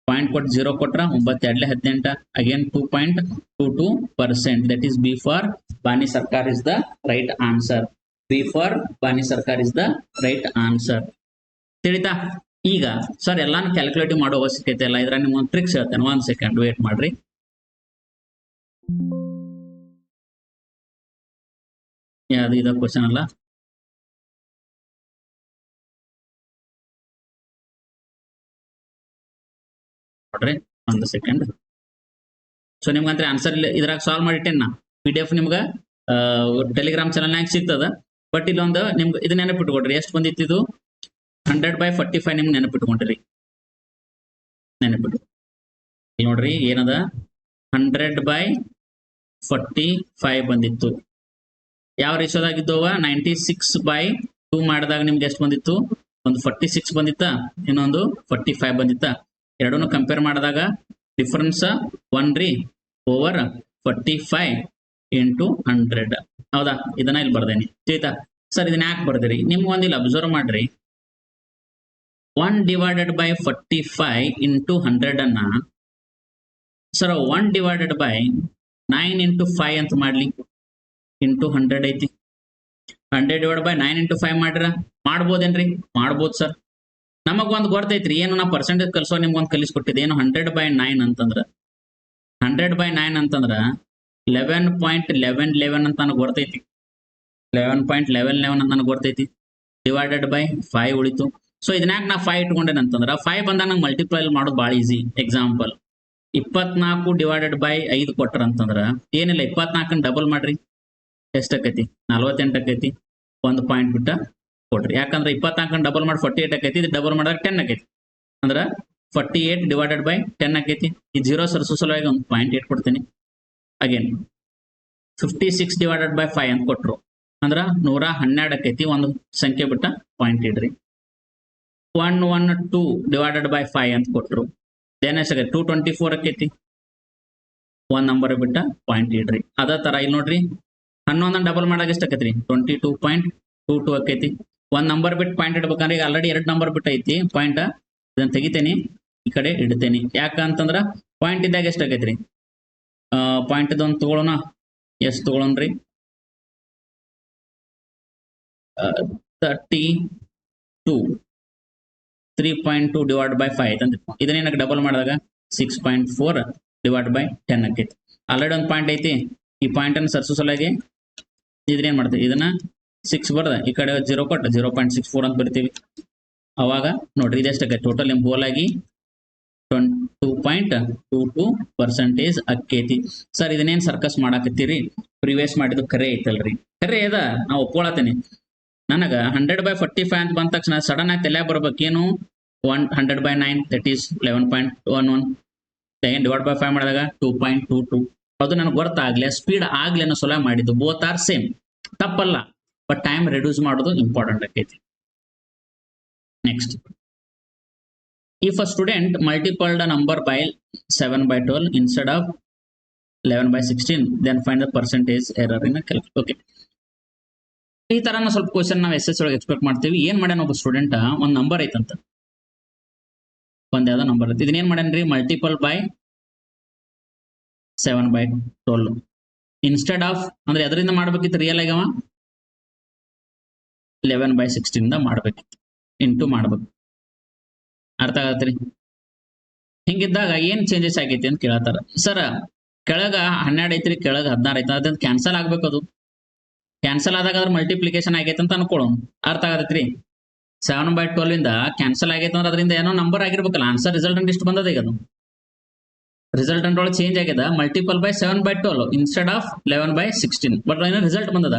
ಪಾಯಿಂಟ್ ಕೊಟ್ಟು 0 ಕೊಟ್ರ 9 2 18 again 2.22%. That is B for Bani Sarkar is the right answer. B for Bani Sarkar is the right answer. ತಿಳಿತಾ? ಈಗ ಸರ್ ಎಲ್ಲಾನು ಕ್ಯಾಲ್ಕುಲೇಟಿವ್ ಮಾಡೋ ಅವಶ್ಯಕತೆ ಇಲ್ಲ. ಇದ್ರ ನಿಮ್ಗೆ ಒಂದು ಟ್ರಿಕ್ಸ್ ಹೇಳ್ತೇನೆ. 1 ಸೆಕೆಂಡ್ ವೇಟ್ ಮಾಡ್ರಿ. ಯಾವ್ದು ಇದ ಕ್ವಶನ್ ಅಲ್ಲ. ನೋಡ್ರಿ 1 ಸೆಕೆಂಡ್. ಸೊ ನಿಮ್ಗಂದ್ರೆ ಆನ್ಸರ್ ಇಲ್ಲ ಇದ್ರಾಗ ಸಾಲ್ವ್ ಮಾಡಿಟ್ಟೇನ ನಾ. PDF ನಿಮ್ಗೆ ಟೆಲಿಗ್ರಾಮ್ ಚಾನಲ್ನಾಗ ಸಿಗ್ತದ. ಬಟ್ ಇಲ್ಲೊಂದು ನಿಮ್ಗೆ ಇದು ನೆನಪಿಟ್ಕೊಡ್ರಿ. ಎಷ್ಟು ಬಂದಿತ್ತು ಇದು? 100/45 ನಿಮ್ಗೆ ನೆನಪಿಟ್ಕೊಂಡ್ರಿ. ನೆನಪಿಟ್ಟು ನೋಡ್ರಿ ಏನದ? 100/45 ಬಂದಿತ್ತು. ಯಾವ ರೇಷಿಯೋದಾಗಿದ್ದವ? 96/2 ಮಾಡಿದಾಗ ನಿಮ್ಗೆ ಎಷ್ಟು ಬಂದಿತ್ತು? ಒಂದು 46 ಬಂದಿತ್ತ, ಇನ್ನೊಂದು 45 ಬಂದಿತ್ತ. ಎರಡನ್ನು ಕಂಪೇರ್ ಮಾಡಿದಾಗ ಡಿಫರೆನ್ಸ್ 1 ರೀ ಓವರ್ 45 ಇಂಟು 100. ಹೌದಾ? ಇದನ್ನ ಇಲ್ಲಿ ಬರ್ದೇನಿ. ಚೇತಾ ಸರ್ ಇದನ್ನ ಯಾಕೆ ಬರ್ದಿರಿ? ನಿಮ್ಗೆ ಒಂದಿಲ್ಲ ಅಬ್ಸರ್ವ್ ಮಾಡ್ರಿ. 1/45 ಇಂಟು 100 ಅನ್ನ ಸರ್ 1/45 9 ಇಂಟು 5 ಅಂತ ಮಾಡ್ಲಿ, ಇಂಟು 100 ಐತಿ. 100 ಡಿವೈಡ್ ಬೈ 9 ಇಂಟು 5 ಮಾಡ್ರ ಮಾಡ್ಬೋದೇನ್ರಿ? ಮಾಡ್ಬೋದು ಸರ್. ನಮಗೊಂದು ಗೊತ್ತೈತ್ರಿ, ಏನು ನಾ ಪರ್ಸೆಂಟೇಜ್ ಕಲಿಸೋ ನಿಮ್ಗೊಂದು ಕಲಿಸ್ಕೊಟ್ಟಿದ್ದೆ. ಏನು 100/9 ಅಂತಂದ್ರ 100/9 ಅಂತಂದ್ರ 11.1111 ಅಂತ ನನಗೆ ಗೊತ್ತೈತಿ. 11.1111 ಅಂತ ನನಗೆ ಗೊತ್ತೈತಿ. ಡಿವೈಡೆಡ್ ಬೈ 5 ಉಳಿತು. ಸೊ ಇದನ್ಯಾಕ ನಾ 5 ಇಟ್ಕೊಂಡೇನೆ ಅಂತಂದ್ರ 5 ಬಂದಾಗ ನಂಗೆ ಮಲ್ಟಿಪ್ಲೈ ಮಾಡೋದು ಭಾಳ ಈಸಿ. ಎಕ್ಸಾಂಪಲ್ 24 ಡಿವೈಡೆಡ್ ಬೈ 5 ಕೊಟ್ರ ಅಂತಂದ್ರ ಏನಿಲ್ಲ, 24 ಡಬಲ್ ಮಾಡ್ರಿ, ಎಷ್ಟಾಕೈತಿ? 48 ಆಕೈತಿ. 1 ಪಾಯಿಂಟ್ ಬಿಟ್ಟ ಕೊಡ್ರಿ. ಯಾಕಂದ್ರೆ 24 ಡಬಲ್ ಮಾಡಿ 48 ಆಕೈತಿ. ಇದು ಡಬಲ್ ಮಾಡಿದಾಗ 10 ಆಕೈತಿ. ಅಂದ್ರ 48 ಡಿವೈಡೆಡ್ ಬೈ 10 ಆಕೈತಿ. ಈ 0 ಸರ್ಸು ಸಲುವಾಗಿ 1 ಪಾಯಿಂಟ್ 8 ಕೊಡ್ತೀನಿ. ಅಗೇನ್ 56 ಡಿವೈಡೆಡ್ ಬೈ 5 ಅಂತ ಕೊಟ್ರು ಅಂದ್ರ 112 ಆಕೈತಿ. ಒಂದು ಸಂಖ್ಯೆ ಬಿಟ್ಟ ಪಾಯಿಂಟ್ ಇಡ್ರಿ. 112 ಡಿವೈಡೆಡ್ ಬೈ 5 ಅಂತ ಕೊಟ್ರು. ದೇನ್ ಎಷ್ಟಾಗೈತಿ? 224 ಆಕೈತಿ. ಒಂದ್ ನಂಬರ್ ಬಿಟ್ಟ ಪಾಯಿಂಟ್ ಇಡ್ರಿ. ಅದೇ ತರ ಇಲ್ಲಿ ನೋಡ್ರಿ, 11 ಡಬಲ್ ಮಾಡಾಗ ಎಷ್ಟು ಆಕೈತ್ರಿ? 22.22 ಆಕೈತಿ. ಒಂದ್ ನಂಬರ್ ಬಿಟ್ಟು ಪಾಯಿಂಟ್ ಇಡ್ಬೇಕಂದ್ರೆ ಈಗ ಆಲ್ರೆಡಿ 2 ನಂಬರ್ ಬಿಟ್ಟು ಐತಿ ಪಾಯಿಂಟ್. ಇದನ್ನ ತೆಗಿತೇನಿ, ಈ ಕಡೆ ಇಡ್ತೇನಿ. ಯಾಕಂತಂದ್ರ ಪಾಯಿಂಟ್ ಇದ್ದಾಗ ಎಷ್ಟು ಆಕೈತ್ರಿ? ಪಾಯಿಂಟ್ ಇದೊಂದು ತಗೊಳ್ಳೋಣ. ಎಷ್ಟು ತಗೊಳ್ಳೋಣ್ರಿ? 32. 3.2 ಡಿವೈಡ್ ಬೈ 5 ಅಂತ ಇದನ್ನೇನಕ್ಕೆ ಡಬಲ್ ಮಾಡಿದಾಗ 6.4 ಡಿವೈಡ್ ಬೈ 10 ಆಕೈತಿ. ಆಲ್ರೆಡಿ ಒಂದು ಪಾಯಿಂಟ್ ಐತಿ. ಈ ಪಾಯಿಂಟ್ ಅನ್ನು ಸರ್ಸು ಸಲುವಾಗಿ ಇದನ್ನೇನ್ ಮಾಡ್ತೀವಿ? ಇದನ್ನ 6 ಬರ್ದ ಈ ಕಡೆ 0 ಕೊಟ್ಟು 0.64 ಅಂತ ಬರ್ತೀವಿ. ಅವಾಗ ನೋಡ್ರಿ ಇದೆಷ್ಟಾಗೈತಿ? ಟೋಟಲ್ ನಿಮ್ ಬೋಲ್ ಆಗಿ 22.22% ಆಕೈತಿ. ಸರ್ ಇದನ್ನೇನ್ ಸರ್ಕಸ್ ಮಾಡಾಕತ್ತೀರಿ? ಪ್ರಿವಿಯಸ್ ಮಾಡಿದ್ದು ಕರೆ ಐತಲ್ರಿ? ಕರೆ ಅದ, ನಾ ಒಪ್ಕೊಳತೀನಿ. ನನಗ 100/45 ಅಂತ ಬಂದ ತಕ್ಷಣ ಸಡನ್ ಆಗಿ ತಲೆ ಬರ್ಬೇಕೇನು? 100/9 ದಟ್ ಈಸ್ 11.11. ಡಿವೈಡ್ ಬೈ 5 ಮಾಡಿದಾಗ 2.22. ಅದು ನನಗೆ ಗೊತ್ತಾಗ್ಲಿ, ಸ್ಪೀಡ್ ಆಗ್ಲಿ ಅನ್ನೋ ಸಲ ಮಾಡಿದ್ದು. ಬೋತ್ ಆರ್ ಸೇಮ್, ತಪ್ಪಲ್ಲ. ಬಟ್ ಟೈಮ್ ರೆಡ್ಯೂಸ್ ಮಾಡೋದು ಇಂಪಾರ್ಟೆಂಟ್ ಆಕೈತಿ. Next, if a student multiplied a number by 7/12 instead of 11/16 then find the percentage error in calculation. Okay, ಈ ತರ ಸ್ವಲ್ಪ ಕ್ವಶನ್ ನಾವು SS ಒಳಗೆ ಎಕ್ಸ್ಪೆಕ್ಟ್ ಮಾಡ್ತೀವಿ. ಏನ್ ಮಾಡ್ಯಾನ ಒಬ್ಬ ಸ್ಟೂಡೆಂಟ್, ಒಂದ್ ನಂಬರ್ ಐತಂತ, ಒಂದ್ ಯಾವ್ದೋ ನಂಬರ್ ಐತಿ. ಇದನ್ನೇನ್ ಮಾಡ್ಯಾನ್ರಿ? ಮಲ್ಟಿಪಲ್ ಬೈ 7/12 ಇನ್ಸ್ಟೆಡ್ ಆಫ್ ಅಂದ್ರೆ ಎದರಿಂದ ಮಾಡ್ಬೇಕಿತ್ತು? ರಿಯಲ್ ಆಗಿ 11/16 ಮಾಡ್ಬೇಕಿತ್ತು. ಇಂಟು ಮಾಡ್ಬೇಕು. ಅರ್ಥ ಆಗತ್ರಿ? ಹಿಂಗಿದ್ದಾಗ ಏನ್ ಚೇಂಜಸ್ ಆಗೈತಿ ಅಂತ ಕೇಳತ್ತಾರ. ಸರ್ ಕೆಳಗ 12 ಐತ್ರಿ, ಕೆಳಗ 16 ಐತಿ, ಅದಂತ ಕ್ಯಾನ್ಸಲ್ ಆಗ್ಬೇಕು. ಅದು ಕ್ಯಾನ್ಸಲ್ ಆದಾಗ ಅದ್ರ ಮಲ್ಟಿಪ್ಲಿಕೇಶನ್ ಆಗೈತೆ ಅಂತ ಅನ್ಕೊಳ್ಳೋಣ. ಅರ್ಥ ಆಗತ್ರಿ? 7/12 ಇಂದ ಕ್ಯಾನ್ಸಲ್ ಆಗೈತೆ ಅಂದ್ರೆ ಅದರಿಂದ ಏನೋ ನಂಬರ್ ಆಗಿರ್ಬೇಕಲ್ಲ. ಆನ್ಸರ್ ರಿಸಲ್ಟೆಂಟ್ ಇಷ್ಟು ಬಂದದ. ಈಗ ಅದು ರಿಸಲ್ಟೆಂಟ್ ಒಳಗೆ ಚೇಂಜ್ ಆಗ್ಯದ. Multiple by 7/12 instead of 11/16. But ಏನೋ ರಿಸಲ್ಟ್ ಬಂದದ.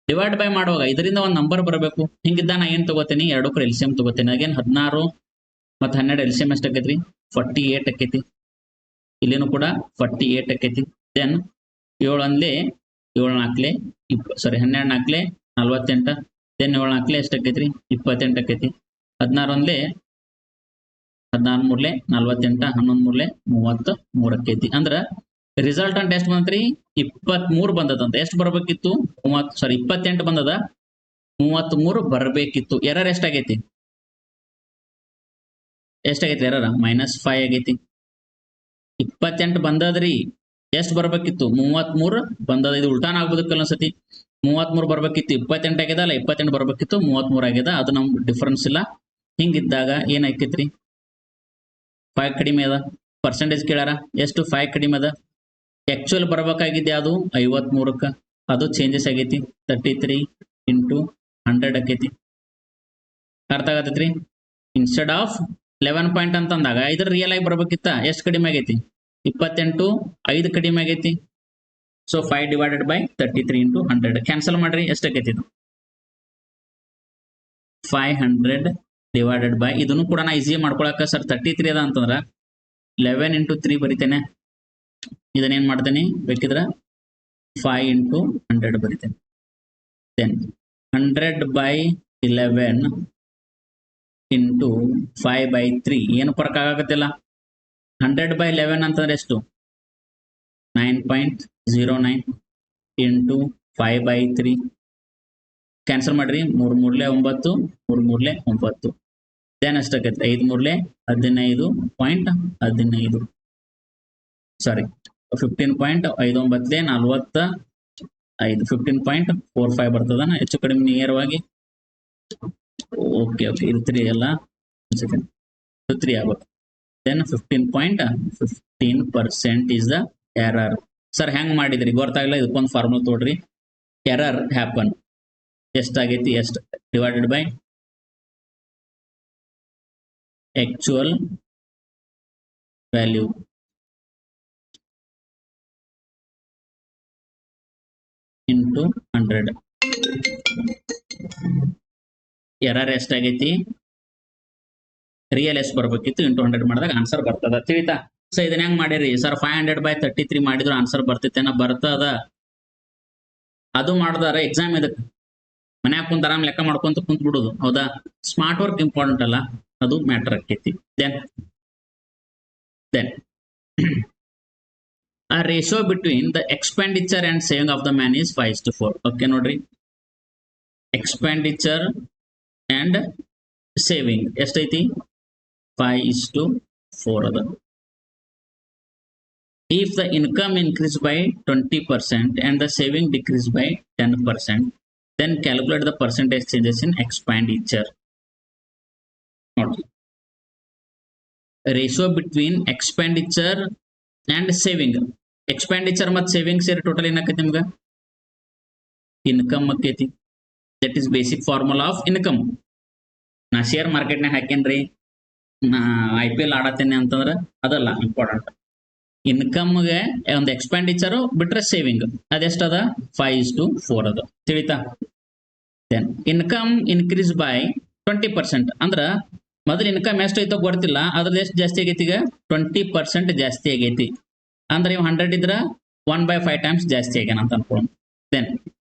ಡಿವೈಡ್ ಬೈ ಮಾಡುವಾಗ ಇದರಿಂದ ಒಂದು ನಂಬರ್ ಬರಬೇಕು. ಹಿಂಗಿದ್ದ ನಾ ಏನ್ ತಗೋತೀನಿ? ಎರಡಕ್ಕೂ LCM ತಗೋತೀನಿ. ಅಗೇನ್ 16 ಮತ್ತು 12 LCM ಎಷ್ಟು ಆಕೈತ್ರಿ? 48 ಆಕೈತಿ. ಇಲ್ಲಿನೂ ಕೂಡ 48 ಆಕೈತಿ. ದೆನ್ 7 ಅಂದ್ಲೆ 7 ನಾಲ್ಕಲೆ 12 ನಾಲ್ಕಲೆ 48. ದೆನ್ 7 ನಾಲ್ಕಲೆ ಎಷ್ಟು ಆಕೈತ್ರಿ? 28 ಆಕೈತಿ. 16 ಒಂದ್ಲೆ 16 ಮೂರ್ಲೆ 48, 11 ಮೂರ್ಲೆ 33 ಆಕೈತಿ. ಅಂದ್ರ ರಿಸಲ್ಟೆಂಟ್ ಎಷ್ಟು ಬಂತ್ರಿ? 23 ಬಂದದಂತ. ಎಷ್ಟು ಬರ್ಬೇಕಿತ್ತು? 28 ಬಂದದ, 33 ಬರ್ಬೇಕಿತ್ತು. ಎರರ್ ಎಷ್ಟಾಗೈತಿ? ಎಷ್ಟಾಗೈತಿ ಎರರ್? -5 ಆಗೈತಿ. 28 ಬಂದದ್ರಿ, ಎಷ್ಟು ಬರ್ಬೇಕಿತ್ತು? 33 ಬಂದದ. ಇದು ಉಲ್ಟಾನ ಆಗ್ಬೋದಕ್ಕಲ್ಲ ಅನ್ಸತಿ. 33 ಬರ್ಬೇಕಿತ್ತು, 28 ಆಗ್ಯದ ಅಲ್ಲ, 28 ಬರ್ಬೇಕಿತ್ತು, 33 ಆಗ್ಯದ. ಅದು ನಮ್ ಡಿಫರೆನ್ಸ್ ಇಲ್ಲ. ಹಿಂಗಿದ್ದಾಗ ಏನ್ ಆಕೈತ್ರಿ? 5 ಕಡಿಮೆ ಅದ. ಪರ್ಸೆಂಟೇಜ್ ಕೇಳ್ಯಾರ, ಎಷ್ಟು? 5 ಕಡಿಮೆ ಅದ. ಆಕ್ಚುಯಲ್ ಬರ್ಬೇಕಾಗಿದ್ದೆ ಅದು 53ಕ್ಕ, ಅದು ಚೇಂಜಸ್ ಆಗೈತಿ. 33 × 100 ಆಕೈತಿ. ಅರ್ಥ ಆಗತೈತ್ರಿ? ಇನ್ಸ್ಟೆಡ್ ಆಫ್ 11 ಪಾಯಿಂಟ್ ಅಂತಂದಾಗ ಇದ್ರ ರಿಯಲ್ ಆಗಿ ಬರ್ಬೇಕಿತ್ತ, ಎಷ್ಟು ಕಡಿಮೆ ಆಗೈತಿ? 28, 5 ಕಡಿಮೆ ಆಗೈತಿ. So 5 divided by 33 × 100. ಕ್ಯಾನ್ಸಲ್ ಮಾಡ್ರಿ, ಎಷ್ಟಾಕೈತಿ ಇದು? 500 ಡಿವೈಡೆಡ್ ಬೈ, ಇದನ್ನು ಕೂಡ ನಾ ಈಸಿ ಮಾಡ್ಕೊಳಕ ಸರ್ 33 ಅದ ಅಂತಂದ್ರ 11 × 3 ಬರಿತೇನೆ. ಇದನ್ನೇನ್ ಮಾಡ್ತೇನೆ? ಬೇಕಿದ್ರ 5 × 100 ಬರಿತೇನೆ. ದೆನ್ 100/11 × 5/3 ಏನು ಫರಕ್ ಆಗಕತ್ತಿಲ್ಲ. 100/11 ಅಂತಂದ್ರೆ ಎಷ್ಟು? 9.09 × 5/3. ಕ್ಯಾನ್ಸಲ್ ಮಾಡ್ರಿ. 3 ಮೂರ್ಲೆ 9, 3 ಮೂರ್ಲೆ 9. ದೆನ್ ಎಷ್ಟಾಗೈತೆ? 5 ಮೂರ್ಲೆ 15.15. ಸಾರಿ, 15.59 15.45 ಬರ್ತದ ಹೆಚ್ಚು ಕಡಿಮೆ ನೇರವಾಗಿ. ಓಕೆ ಇದು 3 ಅಲ್ಲ, ಸೆಕೆಂಡ್ 3 ಆಗ್ಬೇಕು. Then 15.15% is the error. Sir ಹೆಂಗ್ ಮಾಡಿದ್ರಿ ಗೊತ್ತಾಗಲ್ಲ, ಇದಕ್ಕೊಂದು ಫಾರ್ಮುಲಾ ತೋಡ್ರಿ. ಎರರ್ ಹ್ಯಾಪನ್ ಎಷ್ಟಾಗೈತಿ, ಎಷ್ಟು divided by actual value into 100. Error ಎಷ್ಟಾಗೈತಿ, ರಿಯಲ್ ಎಷ್ಟು ಬರ್ಬೇಕಿತ್ತು ಇಂಟು 100 ಮಾಡಿದಾಗ ಆನ್ಸರ್ ಬರ್ತದ. ತಿಳಿತಾ? ಸೊ ಇದನ್ನ ಹೆಂಗ್ ಮಾಡಿರಿ ಸರ್? 500/33 ಮಾಡಿದ್ರು ಆನ್ಸರ್ ಬರ್ತೈತೇನ? ಬರ್ತದ. ಅದು ಮಾಡಿದಾರೆ ಎಕ್ಸಾಮ್ ಇದಕ್ಕೆ ಮನ್ಯಾಗ ಕುಂತ ಆರಾಮ್ ಲೆಕ್ಕ ಮಾಡ್ಕೊಂತ ಕುಂತ್ ಬಿಡುದು. ಹೌದಾ? ಸ್ಮಾರ್ಟ್ ವರ್ಕ್ ಇಂಪಾರ್ಟೆಂಟ್ ಅಲ್ಲ, ಅದು ಮ್ಯಾಟರ್ ಆಕೈತಿ. Then a ratio between the expenditure and saving of the man is 5:4. Okay ನೋಡ್ರಿ, expenditure and saving ಎಷ್ಟೈತಿ? 5:4 ಅದ. If the income increase by 20% and the saving decrease by 10%, then calculate the percentage changes in expenditure. ನೋಡ್ರಿ, ratio between expenditure and saving. Expenditure ಮತ್ತು saving ಸೇರಿ total ಏನಾಕೈತಿ ನಿಮ್ಗೆ? Income ಆಕೈತಿ. That is basic formula of income. ನಾ share ಮಾರ್ಕೆಟ್ನಾಗ ಹಾಕೇನ್ರಿ, ನಾ IPL ಆಡತ್ತೇನೆ ಅಂತಂದ್ರೆ ಅದಲ್ಲ ಇಂಪಾರ್ಟೆಂಟ್. ಇನ್ಕಮ್ಗೆ ಒಂದು ಎಕ್ಸ್ಪೆಂಡಿಚರು ಬಿಟ್ರೆ ಸೇವಿಂಗ್ ಅದೆಷ್ಟದ? 5:4 ಅದ. ತಿಳಿತಾ? Then income increase by 20%. ಅಂದ್ರ ಮೊದಲು ಇನ್ಕಮ್ ಎಷ್ಟು ಐತೋ ಗೊತ್ತಿಲ್ಲ, ಅದ್ರದ್ದು ಎಷ್ಟು ಜಾಸ್ತಿ ಆಗೈತಿ? ಈಗ 20% ಜಾಸ್ತಿ ಆಗೈತಿ. ಅಂದ್ರೆ ಇವ್ 100 ಇದ್ರ 1/5 ಟೈಮ್ಸ್ ಜಾಸ್ತಿ ಆಗ್ಯಾನ ಅಂತ ಅನ್ಕೊಳ್ಳೋಣ. Then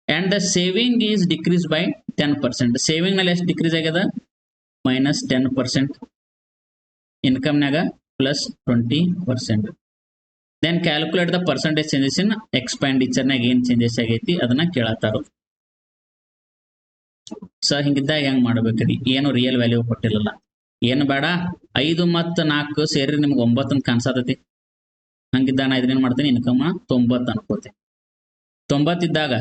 and the saving is decrease by 10%. Saving ನಲ್ಲಿ ಎಷ್ಟು ಡಿಕ್ರೀಸ್ ಆಗ್ಯದ? -10%. ಇನ್ಕಮ್ನಾಗ +20%. Then calculate the percentage changes in ಎಕ್ಸ್ಪೆಂಡಿಚರ್ನಾಗ ಏನ್ ಚೇಂಜಸ್ ಆಗೈತಿ ಅದನ್ನ ಕೇಳತ್ತಾರ. ಸರ್ ಹಿಂಗಿದ್ದಾಗ ಹೆಂಗ್ ಮಾಡ್ಬೇಕ್ರಿ? ಏನು ರಿಯಲ್ ವ್ಯಾಲ್ಯೂ ಕೊಟ್ಟಿಲ್ಲ. ಏನು ಬೇಡ, 5 ಮತ್ತು 4 ಸೇರಿ ನಿಮ್ಗೆ 9 ಅಂತ ಕಾಣಿಸತೈತಿ. ಹಂಗಿದ್ದಾಗ ನಾ ಇದನ್ನೇನು ಮಾಡ್ತೀನಿ, ಇನ್ಕಮ್ 90 ಅನ್ಕೋತೀನಿ. 90 ಇದ್ದಾಗ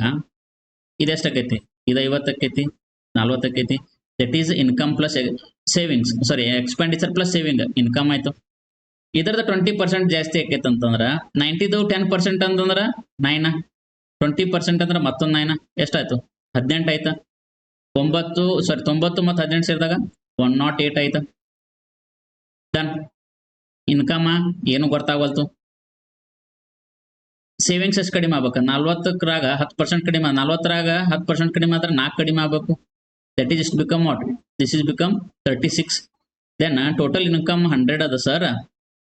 ಇದೆಷ್ಟಾಕೈತಿ? ಇದು 50 ಆಕೈತಿ, 40 ಆಕೈತಿ. That is income plus savings, sorry expenditure plus saving. Income ಆಯ್ತು. ಇದರದ 20% ಜಾಸ್ತಿ ಆಕೈತಿ ಅಂತಂದ್ರ 90ದು 10% ಅಂತಂದ್ರ 9, 20% ಅಂದ್ರೆ ಮತ್ತೊಂದು 9 ಎಷ್ಟಾಯ್ತು? 18 ಆಯ್ತಾ? 90 ಮತ್ತು 18 ಸೇರಿದಾಗ 108 ಆಯ್ತು. ಡನ್. ಇನ್ಕಮ್ ಏನು ಗೊತ್ತಾಗವಲ್ತು. ಸೇವಿಂಗ್ಸ್ ಎಷ್ಟು ಕಡಿಮೆ ಆಗ್ಬೇಕು? 40ರಾಗ 10% ಕಡಿಮೆ, 40ರಾಗ 10% ಕಡಿಮೆ ಆದ್ರೆ 4 ಕಡಿಮೆ ಆಗ್ಬೇಕು. ದಟ್ ಈಸ್ ಇಸ್ಟ್ become what? This is become 36. Then total income 100 ಅದ ಸರ್,